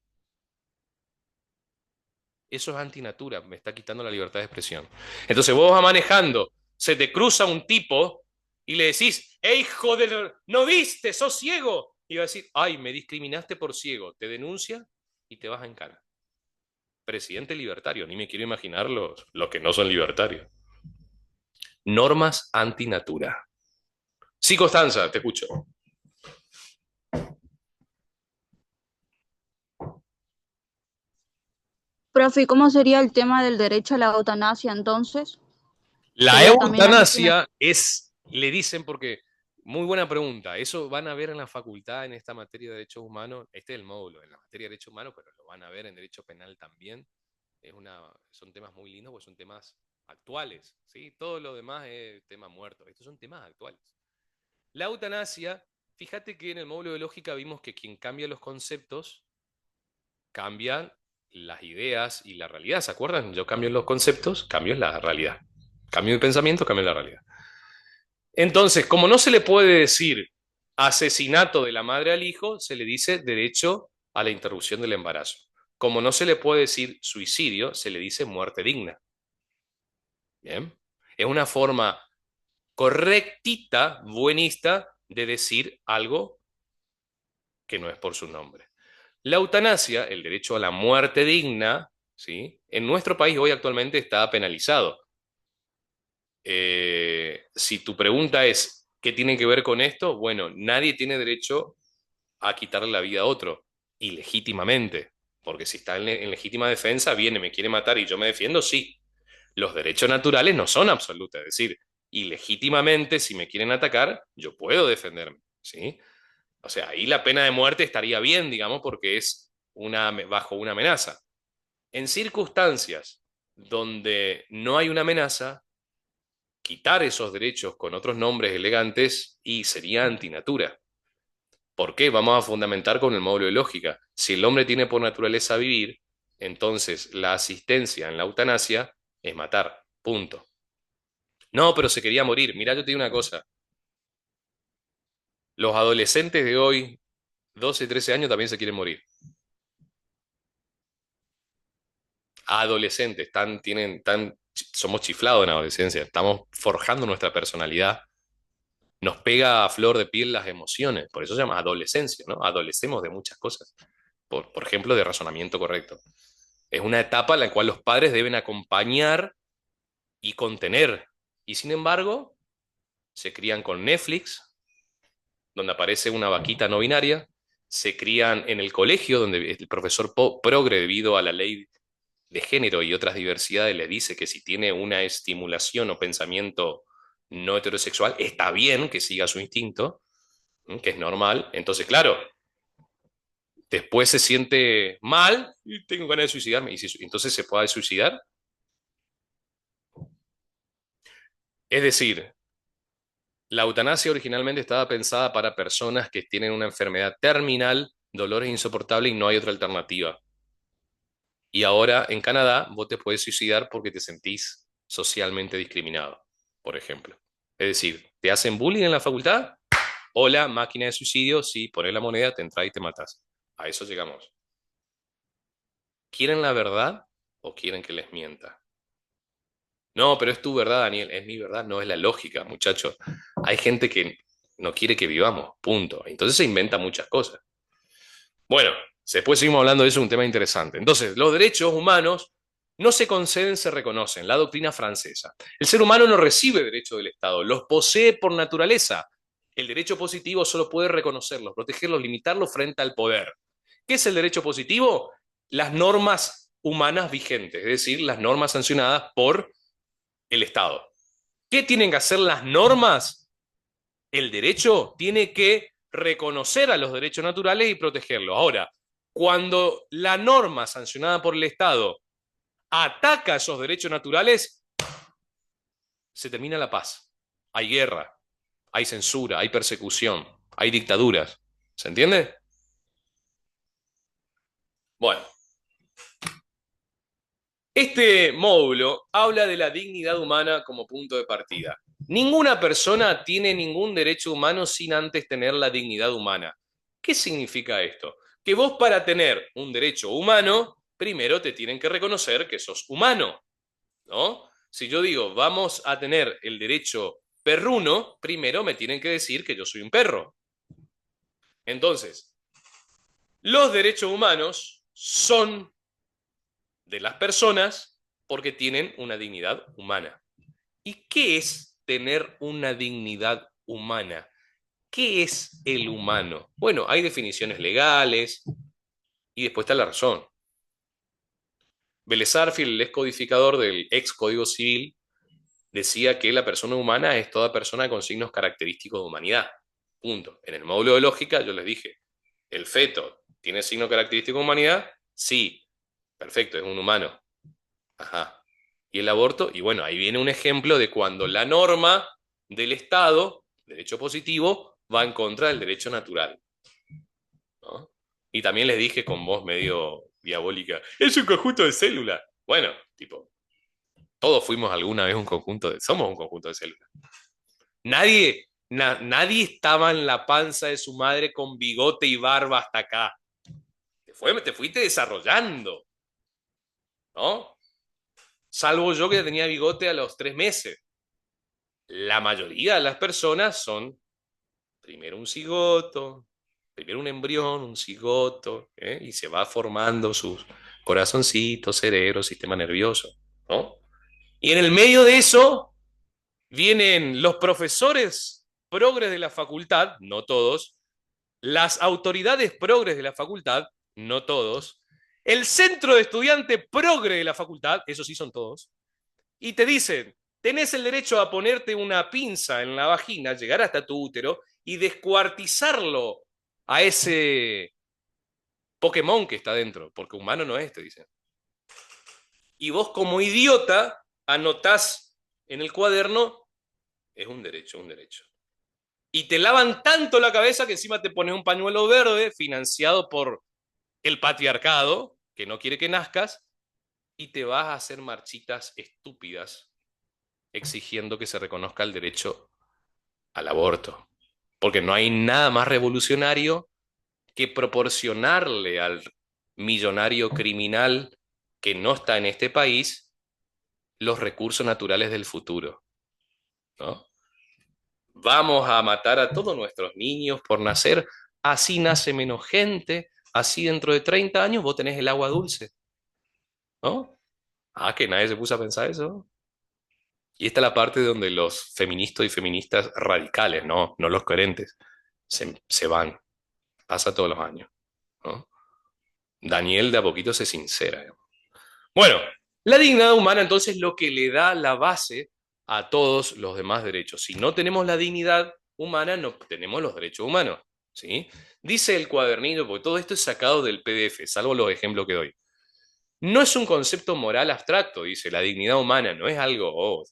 Eso es antinatura, me está quitando la libertad de expresión. Entonces vos vas manejando, se te cruza un tipo y le decís, hijo de... ¿No viste? ¿Sos ciego? Y va a decir, ay, me discriminaste por ciego. Te denuncia y te vas en cara. Presidente libertario, ni me quiero imaginar los que no son libertarios. Normas antinatura. Sí, Constanza, te escucho. Profe, ¿y cómo sería el tema del derecho a la eutanasia entonces? La ¿Sería también eutanasia le dicen porque, muy buena pregunta, eso van a ver en la facultad en esta materia de derechos humanos, este es el módulo, en la materia de derechos humanos, pero lo van a ver en derecho penal también. Son temas muy lindos porque son temas actuales, ¿sí? Todo lo demás es tema muerto, estos son temas actuales. La eutanasia, fíjate que en el módulo de lógica vimos que quien cambia los conceptos, cambian las ideas y la realidad, ¿se acuerdan? Yo cambio los conceptos, cambio la realidad. Cambio mi pensamiento, cambio la realidad. Entonces, como no se le puede decir asesinato de la madre al hijo, se le dice derecho a la interrupción del embarazo. Como no se le puede decir suicidio, se le dice muerte digna. Bien. Es una forma correctita, buenista, de decir algo que no es por su nombre. La eutanasia, el derecho a la muerte digna, ¿sí? En nuestro país hoy actualmente está penalizado. Si tu pregunta es, ¿qué tiene que ver con esto? Bueno, nadie tiene derecho a quitarle la vida a otro, ilegítimamente, porque si está en legítima defensa, viene, me quiere matar y yo me defiendo, sí. Los derechos naturales no son absolutos, es decir, ilegítimamente, si me quieren atacar, yo puedo defenderme, ¿sí? O sea, ahí la pena de muerte estaría bien, digamos, porque es bajo una amenaza. En circunstancias donde no hay una amenaza, quitar esos derechos con otros nombres elegantes y sería antinatura. ¿Por qué? Vamos a fundamentar con el módulo de lógica. Si el hombre tiene por naturaleza vivir, entonces la asistencia en la eutanasia es matar. Punto. No, pero se quería morir. Mirá, yo te digo una cosa. Los adolescentes de hoy, 12, 13 años, también se quieren morir. Adolescentes, somos chiflados en la adolescencia, estamos forjando nuestra personalidad, nos pega a flor de piel las emociones, por eso se llama adolescencia, ¿no? Adolecemos de muchas cosas, por ejemplo, de razonamiento correcto. Es una etapa en la cual los padres deben acompañar y contener, y sin embargo, se crían con Netflix, donde aparece una vaquita no binaria, se crían en el colegio, donde el profesor progre, debido a la ley de género y otras diversidades, le dice que si tiene una estimulación o pensamiento no heterosexual, está bien que siga su instinto, que es normal. Entonces, claro, después se siente mal y tengo ganas de suicidarme. Y entonces se puede suicidar. Es decir, la eutanasia originalmente estaba pensada para personas que tienen una enfermedad terminal, dolores insoportables y no hay otra alternativa. Y ahora en Canadá vos te puedes suicidar porque te sentís socialmente discriminado, por ejemplo. Es decir, te hacen bullying en la facultad, hola, máquina de suicidio, sí, pones la moneda, te entras y te matas. A eso llegamos. ¿Quieren la verdad o quieren que les mienta? No, pero es tu verdad, Daniel, es mi verdad, no es la lógica, muchachos. Hay gente que no quiere que vivamos, punto. Entonces se inventa muchas cosas. Bueno, después seguimos hablando de eso, un tema interesante. Entonces, los derechos humanos no se conceden, se reconocen. La doctrina francesa. El ser humano no recibe derechos del Estado, los posee por naturaleza. El derecho positivo solo puede reconocerlos, protegerlos, limitarlos frente al poder. ¿Qué es el derecho positivo? Las normas humanas vigentes, es decir, las normas sancionadas por el Estado. ¿Qué tienen que hacer las normas? El derecho tiene que reconocer a los derechos naturales y protegerlos. Ahora, cuando la norma sancionada por el Estado ataca esos derechos naturales, se termina la paz. Hay guerra, hay censura, hay persecución, hay dictaduras. ¿Se entiende? Bueno, este módulo habla de la dignidad humana como punto de partida. Ninguna persona tiene ningún derecho humano sin antes tener la dignidad humana. ¿Qué significa esto? Que vos, para tener un derecho humano, primero te tienen que reconocer que sos humano, ¿no? Si yo digo, vamos a tener el derecho perruno, primero me tienen que decir que yo soy un perro. Entonces, los derechos humanos son de las personas porque tienen una dignidad humana. ¿Y qué es tener una dignidad humana? ¿Qué es el humano? Bueno, hay definiciones legales y después está la razón. Vélez Sarsfield, el excodificador del ex Código Civil, decía que la persona humana es toda persona con signos característicos de humanidad. Punto. En el módulo de lógica yo les dije, ¿el feto tiene signo característico de humanidad? Sí. Perfecto, es un humano. Ajá. ¿Y el aborto? Y bueno, ahí viene un ejemplo de cuando la norma del Estado, derecho positivo, va en contra del derecho natural, ¿no? Y también les dije con voz medio diabólica, es un conjunto de células. Bueno, tipo, todos fuimos alguna vez somos un conjunto de células. Nadie estaba en la panza de su madre con bigote y barba hasta acá. Te fuiste desarrollando, ¿no? Salvo yo, que tenía bigote a los 3 meses. La mayoría de las personas son primero un cigoto, primero un embrión, un cigoto, y se va formando sus corazoncitos, cerebro, sistema nervioso, ¿no? Y en el medio de eso vienen los profesores progres de la facultad, no todos, las autoridades progres de la facultad, no todos, el centro de estudiante progre de la facultad, esos sí son todos, y te dicen, tenés el derecho a ponerte una pinza en la vagina, llegar hasta tu útero y descuartizarlo a ese Pokémon que está dentro, porque humano no es, te dicen. Y vos, como idiota, anotás en el cuaderno, es un derecho, un derecho. Y te lavan tanto la cabeza que encima te pones un pañuelo verde financiado por el patriarcado, que no quiere que nazcas, y te vas a hacer marchitas estúpidas exigiendo que se reconozca el derecho al aborto. Porque no hay nada más revolucionario que proporcionarle al millonario criminal que no está en este país los recursos naturales del futuro, ¿no? Vamos a matar a todos nuestros niños por nacer, así nace menos gente, así dentro de 30 años vos tenés el agua dulce, ¿no? Ah, que nadie se puso a pensar eso. Y esta es la parte donde los feministas y feministas radicales, no los coherentes, se van. Pasa todos los años, ¿no? Daniel de a poquito se sincera, ¿no? Bueno, la dignidad humana entonces es lo que le da la base a todos los demás derechos. Si no tenemos la dignidad humana, no tenemos los derechos humanos, ¿sí? Dice el cuadernillo, porque todo esto es sacado del PDF, salvo los ejemplos que doy. No es un concepto moral abstracto, dice, la dignidad humana, no es algo,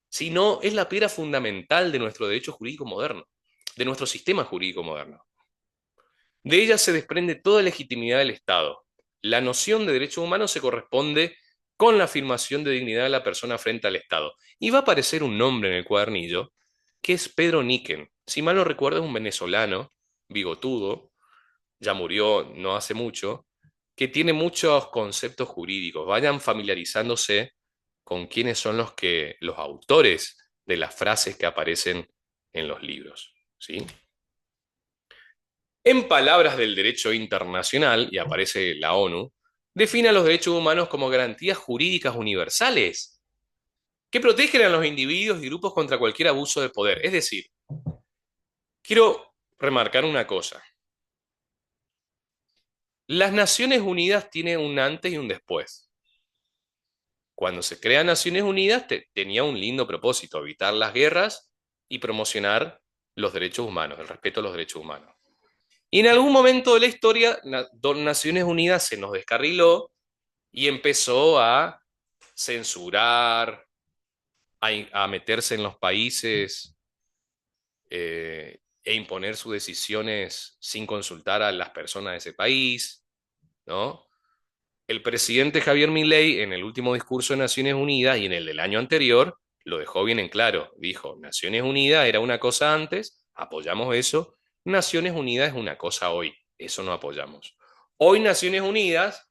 sino es la piedra fundamental de nuestro derecho jurídico moderno, de nuestro sistema jurídico moderno. De ella se desprende toda legitimidad del Estado. La noción de derechos humanos se corresponde con la afirmación de dignidad de la persona frente al Estado. Y va a aparecer un nombre en el cuadernillo, que es Pedro Niquén. Si mal no recuerdo, es un venezolano, bigotudo, ya murió no hace mucho, que tiene muchos conceptos jurídicos. Vayan familiarizándose con quiénes son los autores de las frases que aparecen en los libros, ¿sí? En palabras del derecho internacional, y aparece la ONU, define a los derechos humanos como garantías jurídicas universales que protegen a los individuos y grupos contra cualquier abuso de poder. Es decir, quiero remarcar una cosa. Las Naciones Unidas tienen un antes y un después. Cuando se crea Naciones Unidas tenía un lindo propósito, evitar las guerras y promocionar los derechos humanos, el respeto a los derechos humanos. Y en algún momento de la historia, Naciones Unidas se nos descarriló y empezó a censurar, a meterse en los países e imponer sus decisiones sin consultar a las personas de ese país, ¿no? El presidente Javier Milei, en el último discurso de Naciones Unidas y en el del año anterior, lo dejó bien en claro. Dijo, Naciones Unidas era una cosa antes, apoyamos eso. Naciones Unidas es una cosa hoy, eso no apoyamos. Hoy Naciones Unidas,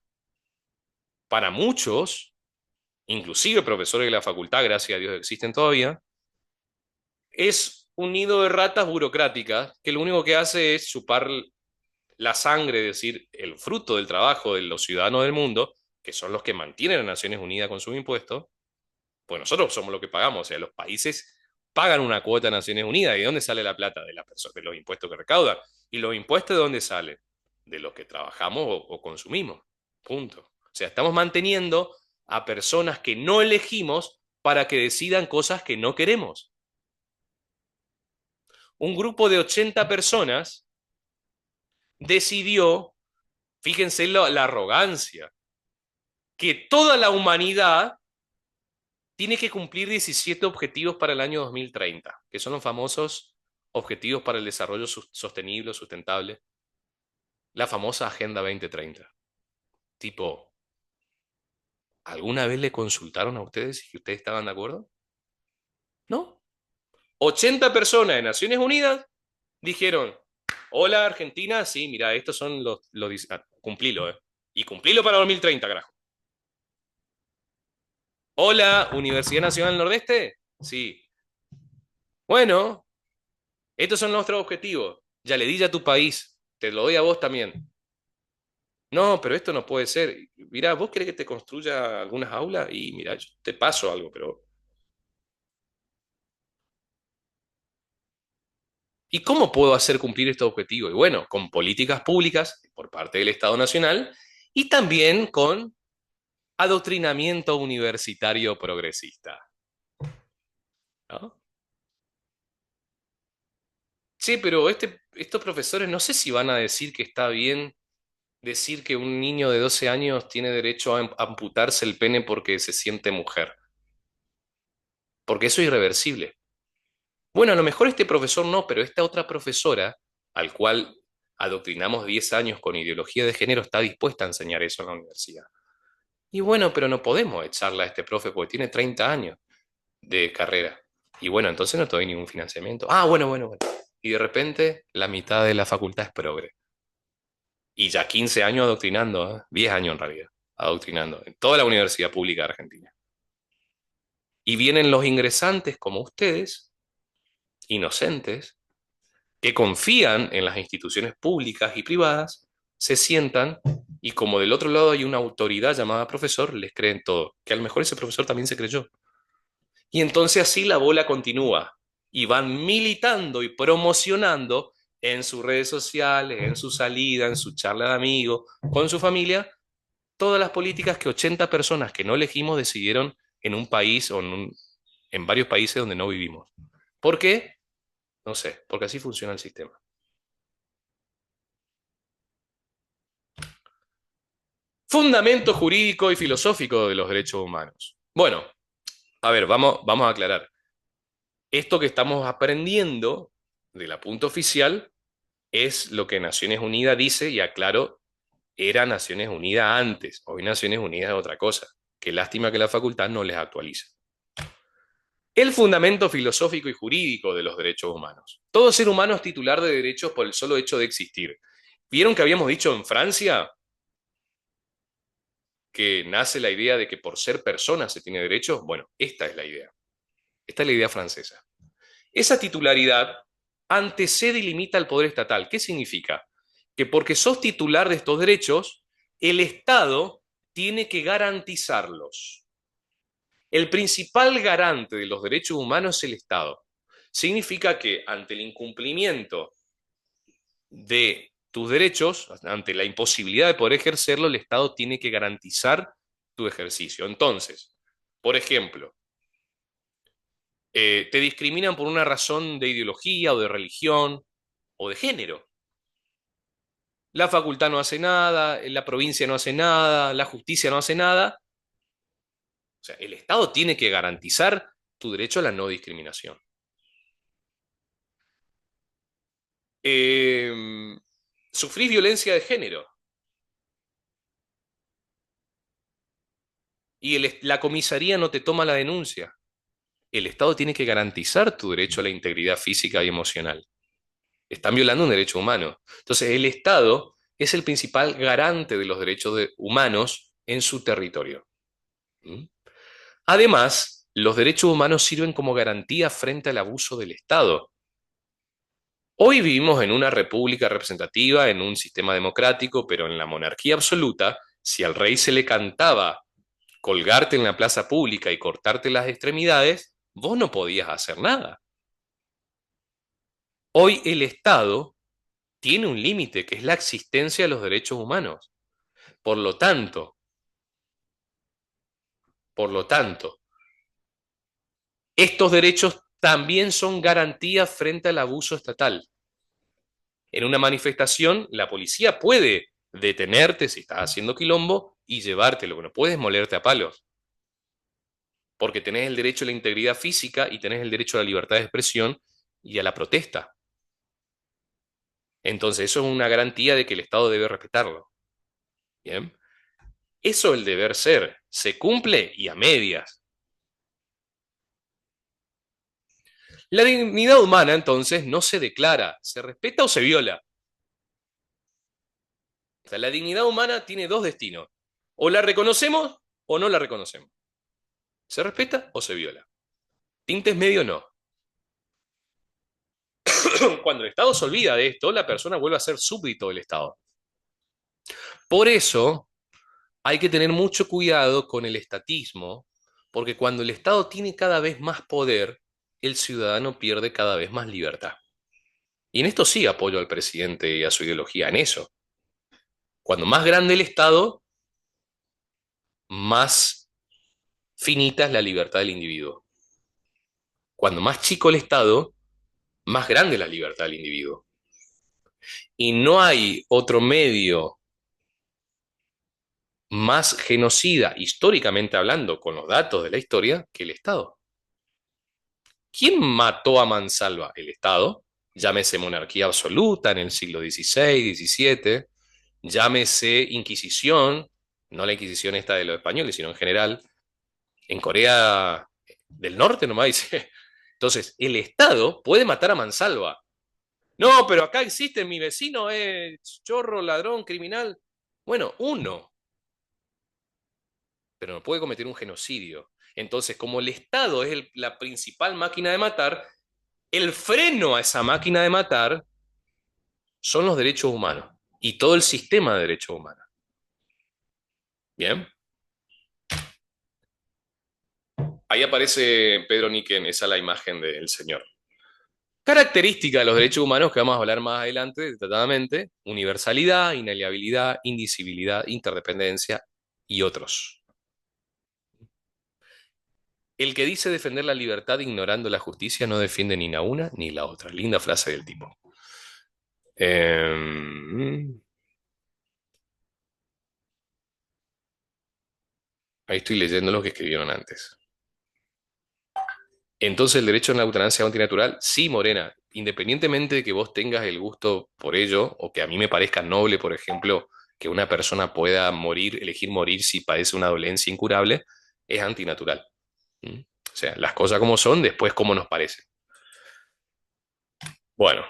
para muchos, inclusive profesores de la facultad, gracias a Dios existen todavía, es un nido de ratas burocráticas que lo único que hace es chupar la sangre, es decir, el fruto del trabajo de los ciudadanos del mundo, que son los que mantienen a Naciones Unidas con sus impuestos, pues nosotros somos los que pagamos, o sea, los países pagan una cuota a Naciones Unidas. ¿Y de dónde sale la plata? De los impuestos que recaudan. ¿Y los impuestos de dónde salen? De los que trabajamos o consumimos. Punto. O sea, estamos manteniendo a personas que no elegimos para que decidan cosas que no queremos. Un grupo de 80 personas decidió, fíjense la arrogancia, que toda la humanidad tiene que cumplir 17 objetivos para el año 2030, que son los famosos Objetivos para el Desarrollo Sostenible o Sustentable, la famosa Agenda 2030. Tipo, ¿alguna vez le consultaron a ustedes si ustedes estaban de acuerdo? ¿No? 80 personas de Naciones Unidas dijeron, hola Argentina, sí, mira, estos son cumplilo, y cumplilo para 2030, carajo. Hola, Universidad Nacional del Nordeste, sí. Bueno, estos son nuestros objetivos. Ya le di a tu país, te lo doy a vos también. No, pero esto no puede ser. Mira, ¿vos querés que te construya algunas aulas? Y mira, yo te paso algo, pero... ¿Y cómo puedo hacer cumplir este objetivo? Y bueno, con políticas públicas por parte del Estado Nacional y también con adoctrinamiento universitario progresista, ¿no? Sí, pero estos profesores no sé si van a decir que está bien decir que un niño de 12 años tiene derecho a amputarse el pene porque se siente mujer, porque eso es irreversible. Bueno, a lo mejor este profesor no, pero esta otra profesora, al cual adoctrinamos 10 años con ideología de género, está dispuesta a enseñar eso en la universidad. Y bueno, pero no podemos echarla a este profe porque tiene 30 años de carrera. Y bueno, entonces no te doy ningún financiamiento. Ah, bueno. Y de repente la mitad de la facultad es progre. Y ya 15 años adoctrinando, ¿eh? 10 años en realidad, adoctrinando en toda la universidad pública de Argentina. Y vienen los ingresantes como ustedes, inocentes, que confían en las instituciones públicas y privadas, se sientan y como del otro lado hay una autoridad llamada profesor, les creen todo, que a lo mejor ese profesor también se creyó. Y entonces así la bola continúa y van militando y promocionando en sus redes sociales, en su salida, en su charla de amigos, con su familia, todas las políticas que 80 personas que no elegimos decidieron en un país o en varios países donde no vivimos. ¿Por qué? No sé, porque así funciona el sistema. Fundamento jurídico y filosófico de los derechos humanos. Bueno, a ver, vamos a aclarar. Esto que estamos aprendiendo de la punta oficial es lo que Naciones Unidas dice, y aclaro, era Naciones Unidas antes, hoy Naciones Unidas es otra cosa. Qué lástima que la facultad no les actualice. El fundamento filosófico y jurídico de los derechos humanos. Todo ser humano es titular de derechos por el solo hecho de existir. ¿Vieron que habíamos dicho en Francia que nace la idea de que por ser persona se tiene derechos? Bueno, esta es la idea. Esta es la idea francesa. Esa titularidad antecede y limita al poder estatal. ¿Qué significa? Que porque sos titular de estos derechos, el Estado tiene que garantizarlos. El principal garante de los derechos humanos es el Estado. Significa que ante el incumplimiento de tus derechos, ante la imposibilidad de poder ejercerlo, el Estado tiene que garantizar tu ejercicio. Entonces, por ejemplo, te discriminan por una razón de ideología o de religión o de género. La facultad no hace nada, la provincia no hace nada, la justicia no hace nada. O sea, el Estado tiene que garantizar tu derecho a la no discriminación. Sufrís violencia de género y la comisaría no te toma la denuncia. El Estado tiene que garantizar tu derecho a la integridad física y emocional. Están violando un derecho humano. Entonces, el Estado es el principal garante de los derechos humanos en su territorio. ¿Mm? Además, los derechos humanos sirven como garantía frente al abuso del Estado. Hoy vivimos en una república representativa, en un sistema democrático, pero en la monarquía absoluta, si al rey se le cantaba colgarte en la plaza pública y cortarte las extremidades, vos no podías hacer nada. Hoy el Estado tiene un límite, que es la existencia de los derechos humanos. Por lo tanto, estos derechos también son garantías frente al abuso estatal. En una manifestación, la policía puede detenerte si estás haciendo quilombo y llevártelo, no puedes molerte a palos, porque tenés el derecho a la integridad física y tenés el derecho a la libertad de expresión y a la protesta. Entonces, eso es una garantía de que el Estado debe respetarlo. ¿Bien? Eso es el deber ser. Se cumple y a medias. La dignidad humana, entonces, no se declara, se respeta o se viola. O sea, la dignidad humana tiene dos destinos. O la reconocemos o no la reconocemos. ¿Se respeta o se viola? Tintes medio no. Cuando el Estado se olvida de esto, la persona vuelve a ser súbdito del Estado. Por eso hay que tener mucho cuidado con el estatismo, porque cuando el Estado tiene cada vez más poder, el ciudadano pierde cada vez más libertad. Y en esto sí apoyo al presidente y a su ideología, en eso. Cuando más grande el Estado, más finita es la libertad del individuo. Cuando más chico el Estado, más grande es la libertad del individuo. Y no hay otro medio más genocida, históricamente hablando, con los datos de la historia, que el Estado. ¿Quién mató a mansalva? El Estado. Llámese monarquía absoluta en el siglo XVI, XVII, llámese Inquisición, no la Inquisición esta de los españoles, sino en general, en Corea del Norte nomás dice. Entonces, el Estado puede matar a mansalva. No, pero acá existe, mi vecino es chorro, ladrón, criminal. Bueno, uno, pero no puede cometer un genocidio. Entonces, como el Estado es la principal máquina de matar, el freno a esa máquina de matar son los derechos humanos y todo el sistema de derechos humanos. ¿Bien? Ahí aparece Pedro Niken, esa es la imagen del señor. Característica de los derechos humanos que vamos a hablar más adelante detalladamente: universalidad, inaliabilidad, indivisibilidad, interdependencia y otros. El que dice defender la libertad ignorando la justicia no defiende ni la una ni la otra. Linda frase del tipo. Ahí estoy leyendo lo que escribieron antes. Entonces, ¿el derecho a la eutanasia es antinatural? Sí, Morena. Independientemente de que vos tengas el gusto por ello, o que a mí me parezca noble, por ejemplo, que una persona pueda morir, elegir morir si padece una dolencia incurable, es antinatural. ¿Mm? O sea, las cosas como son, después como nos parece. Bueno.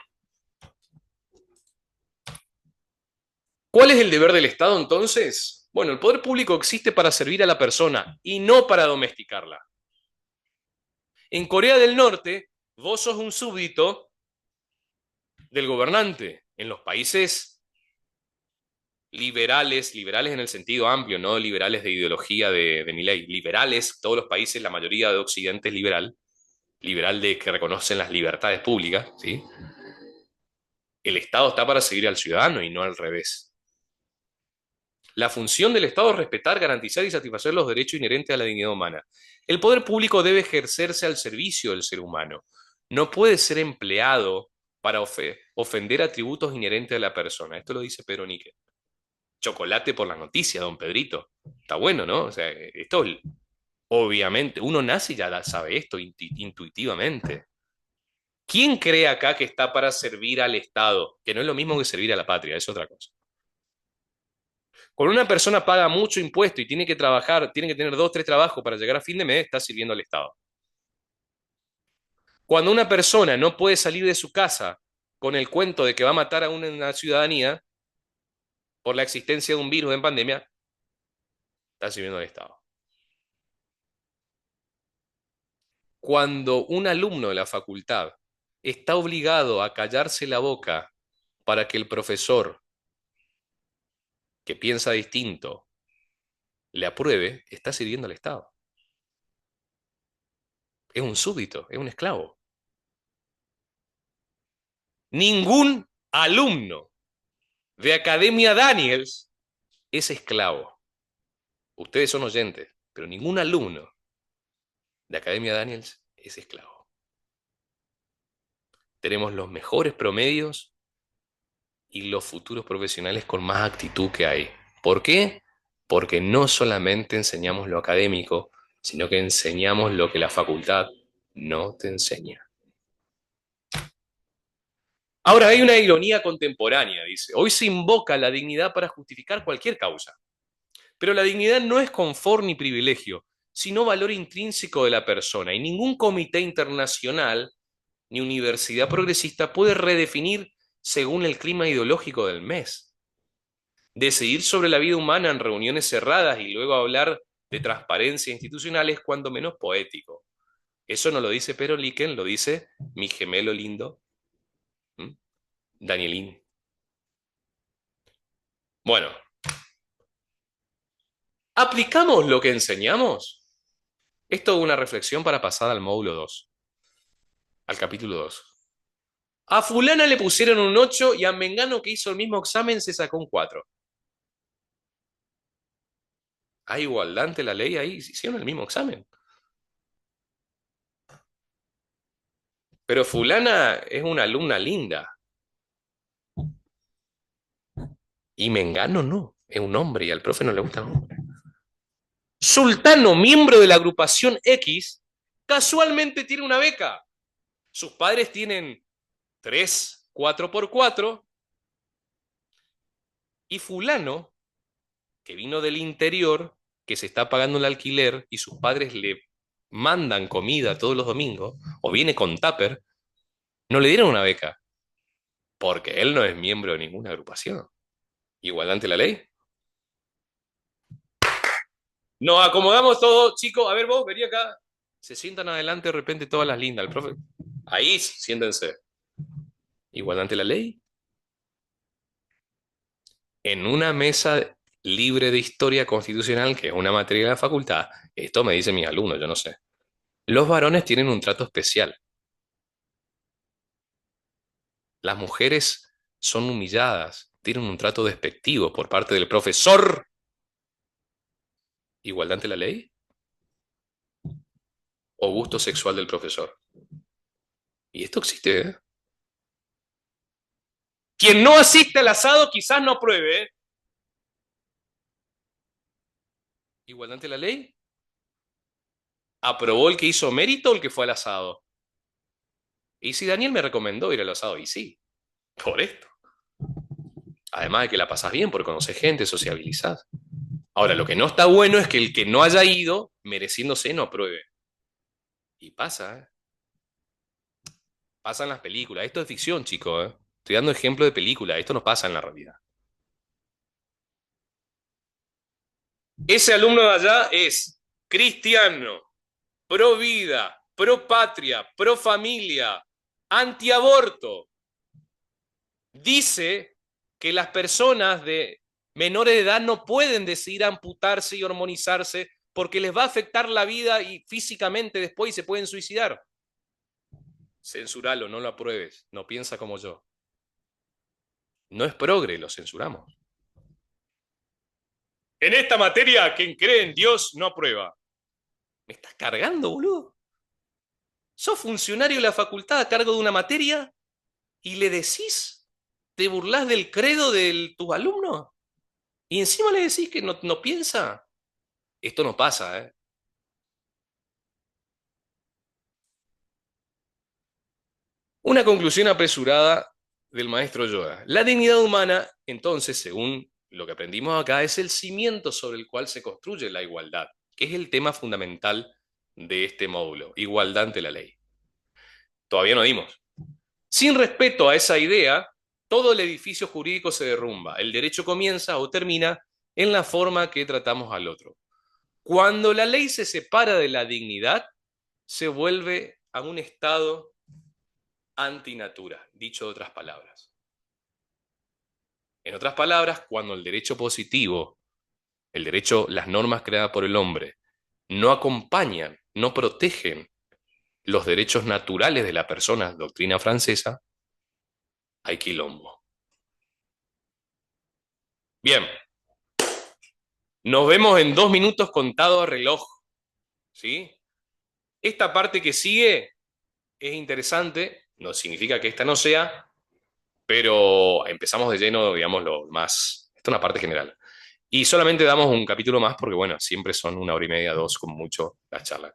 ¿Cuál es el deber del Estado entonces? Bueno, el poder público existe para servir a la persona y no para domesticarla. En Corea del Norte, vos sos un súbdito del gobernante. En los países liberales, liberales en el sentido amplio, no liberales de ideología de Milei, liberales, todos los países, la mayoría de Occidente es liberal, liberal de que reconocen las libertades públicas, ¿sí? El Estado está para servir al ciudadano y no al revés. La función del Estado es respetar, garantizar y satisfacer los derechos inherentes a la dignidad humana. El poder público debe ejercerse al servicio del ser humano. No puede ser empleado para ofender atributos inherentes a la persona. Esto lo dice Pedro Niken. Chocolate por la noticia, don Pedrito. Está bueno, ¿no? O sea, esto obviamente, uno nace y ya sabe esto intuitivamente. ¿Quién cree acá que está para servir al Estado? Que no es lo mismo que servir a la patria, es otra cosa. Cuando una persona paga mucho impuesto y tiene que trabajar, tiene que tener 2, 3 trabajos para llegar a fin de mes, está sirviendo al Estado. Cuando una persona no puede salir de su casa con el cuento de que va a matar a una ciudadanía por la existencia de un virus en pandemia, está sirviendo al Estado. Cuando un alumno de la facultad está obligado a callarse la boca para que el profesor que piensa distinto le apruebe, está sirviendo al Estado. Es un súbdito, es un esclavo. Ningún alumno de Academia Daniels es esclavo. Ustedes son oyentes, pero ningún alumno de Academia Daniels es esclavo. Tenemos los mejores promedios y los futuros profesionales con más actitud que hay. ¿Por qué? Porque no solamente enseñamos lo académico, sino que enseñamos lo que la facultad no te enseña. Ahora, hay una ironía contemporánea, dice. Hoy se invoca la dignidad para justificar cualquier causa. Pero la dignidad no es confort ni privilegio, sino valor intrínseco de la persona. Y ningún comité internacional ni universidad progresista puede redefinir según el clima ideológico del mes. Decidir sobre la vida humana en reuniones cerradas y luego hablar de transparencia institucional es cuando menos poético. Eso no lo dice Pedro Niken, lo dice mi gemelo lindo, Danielín. Bueno, ¿aplicamos lo que enseñamos? Esto es una reflexión para pasar al módulo 2, al capítulo 2. A fulana le pusieron un 8 y a Mengano, que hizo el mismo examen, se sacó un 4. ¿Hay igualdad ante la ley ahí? Hicieron el mismo examen. Pero fulana es una alumna linda. Y Mengano no, es un hombre y al profe no le gusta el hombre. Sultano, miembro de la agrupación X, casualmente tiene una beca. Sus padres tienen 3, 4x4, y fulano, que vino del interior, que se está pagando el alquiler y sus padres le mandan comida todos los domingos, o viene con tupper, no le dieron una beca, porque él no es miembro de ninguna agrupación. Igualdad ante la ley. Nos acomodamos todos, chicos. A ver, vos, vení acá. Se sientan adelante de repente todas las lindas. El profe. Ahí, siéntense. Igualdad ante la ley. En una mesa libre de historia constitucional, que es una materia de la facultad, esto me dicen mis alumnos, yo no sé. Los varones tienen un trato especial. Las mujeres son humilladas, tienen un trato despectivo por parte del profesor. ¿Igualdad ante la ley? ¿O gusto sexual del profesor? Y esto existe, ¿eh? Quien no asiste al asado quizás no apruebe, ¿eh? ¿Igualdad ante la ley? ¿Aprobó el que hizo mérito o el que fue al asado? Y si Daniel me recomendó ir al asado, y sí, por esto. Además de que la pasás bien por conocer gente, sociabilizás. Ahora, lo que no está bueno es que el que no haya ido, mereciéndose, no apruebe. Y pasa, ¿eh? Pasa en las películas. Esto es ficción, chicos, ¿eh? Estoy dando ejemplo de película. Esto no pasa en la realidad. Ese alumno de allá es cristiano, pro vida, pro patria, pro familia, antiaborto. Dice que las personas de menores de edad no pueden decidir amputarse y hormonizarse porque les va a afectar la vida y físicamente después y se pueden suicidar. Censuralo, no lo apruebes. No piensa como yo. No es progre, lo censuramos. En esta materia, quien cree en Dios no aprueba. ¿Me estás cargando, boludo? ¿Sos funcionario de la facultad a cargo de una materia y le decís, te burlás del credo de tus alumnos? Y encima le decís que no piensa. Esto no pasa, ¿eh? Una conclusión apresurada del maestro Yoda. La dignidad humana, entonces, según lo que aprendimos acá, es el cimiento sobre el cual se construye la igualdad, que es el tema fundamental de este módulo, igualdad ante la ley. Todavía no dimos. Sin respeto a esa idea, todo el edificio jurídico se derrumba. El derecho comienza o termina en la forma que tratamos al otro. Cuando la ley se separa de la dignidad, se vuelve a un estado antinatura, dicho de otras palabras. En otras palabras, cuando el derecho positivo, el derecho, las normas creadas por el hombre, no acompañan, no protegen los derechos naturales de la persona, doctrina francesa, hay quilombo. Bien, nos vemos en 2 minutos contado a reloj, ¿sí? Esta parte que sigue es interesante, no significa que esta no sea, pero empezamos de lleno, digamos, lo más... Esta es una parte general. Y solamente damos un capítulo más porque, bueno, siempre son 1 hora y media, 2, como mucho, las charlas.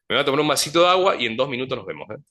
Me voy a tomar un vasito de agua y en 2 minutos nos vemos, ¿eh?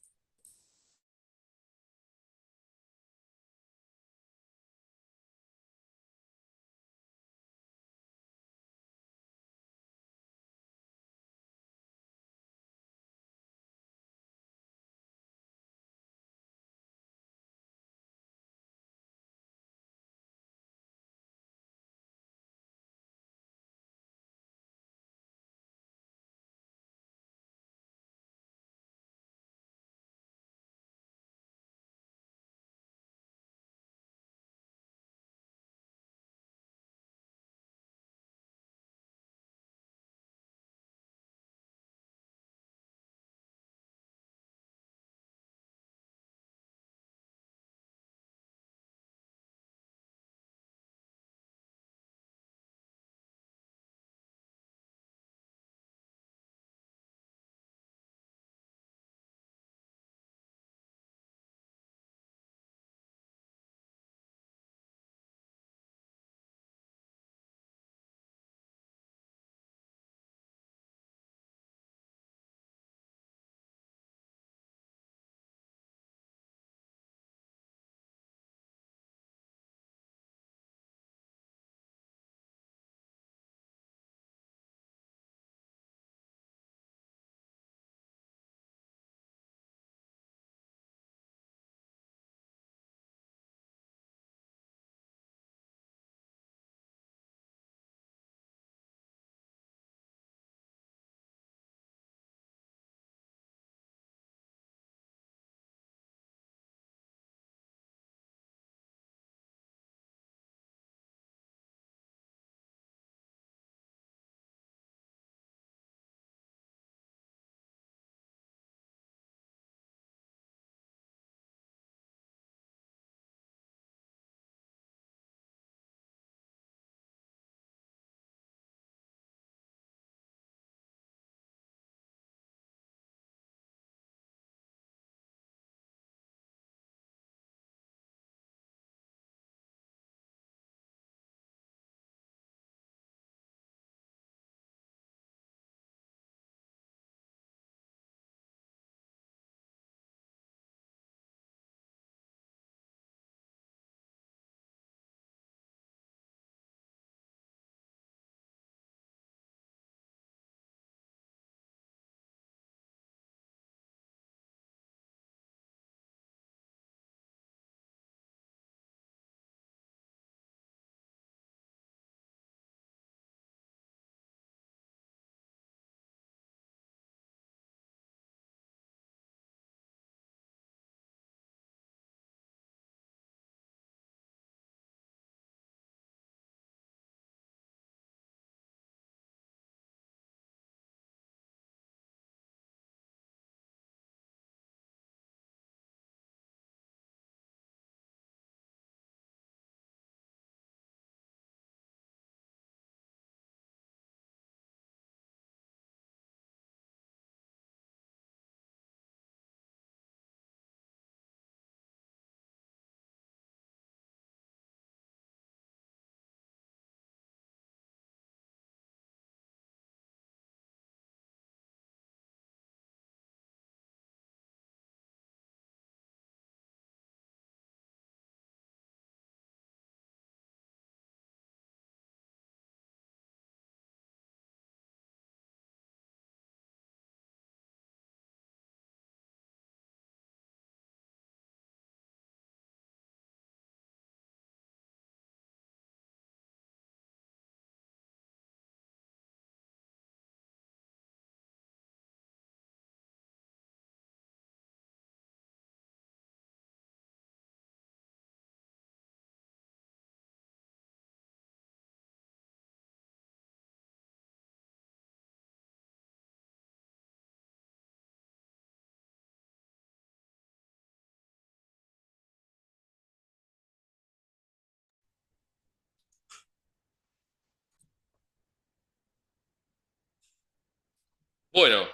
Bueno,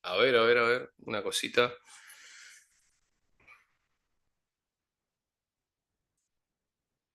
a ver, una cosita.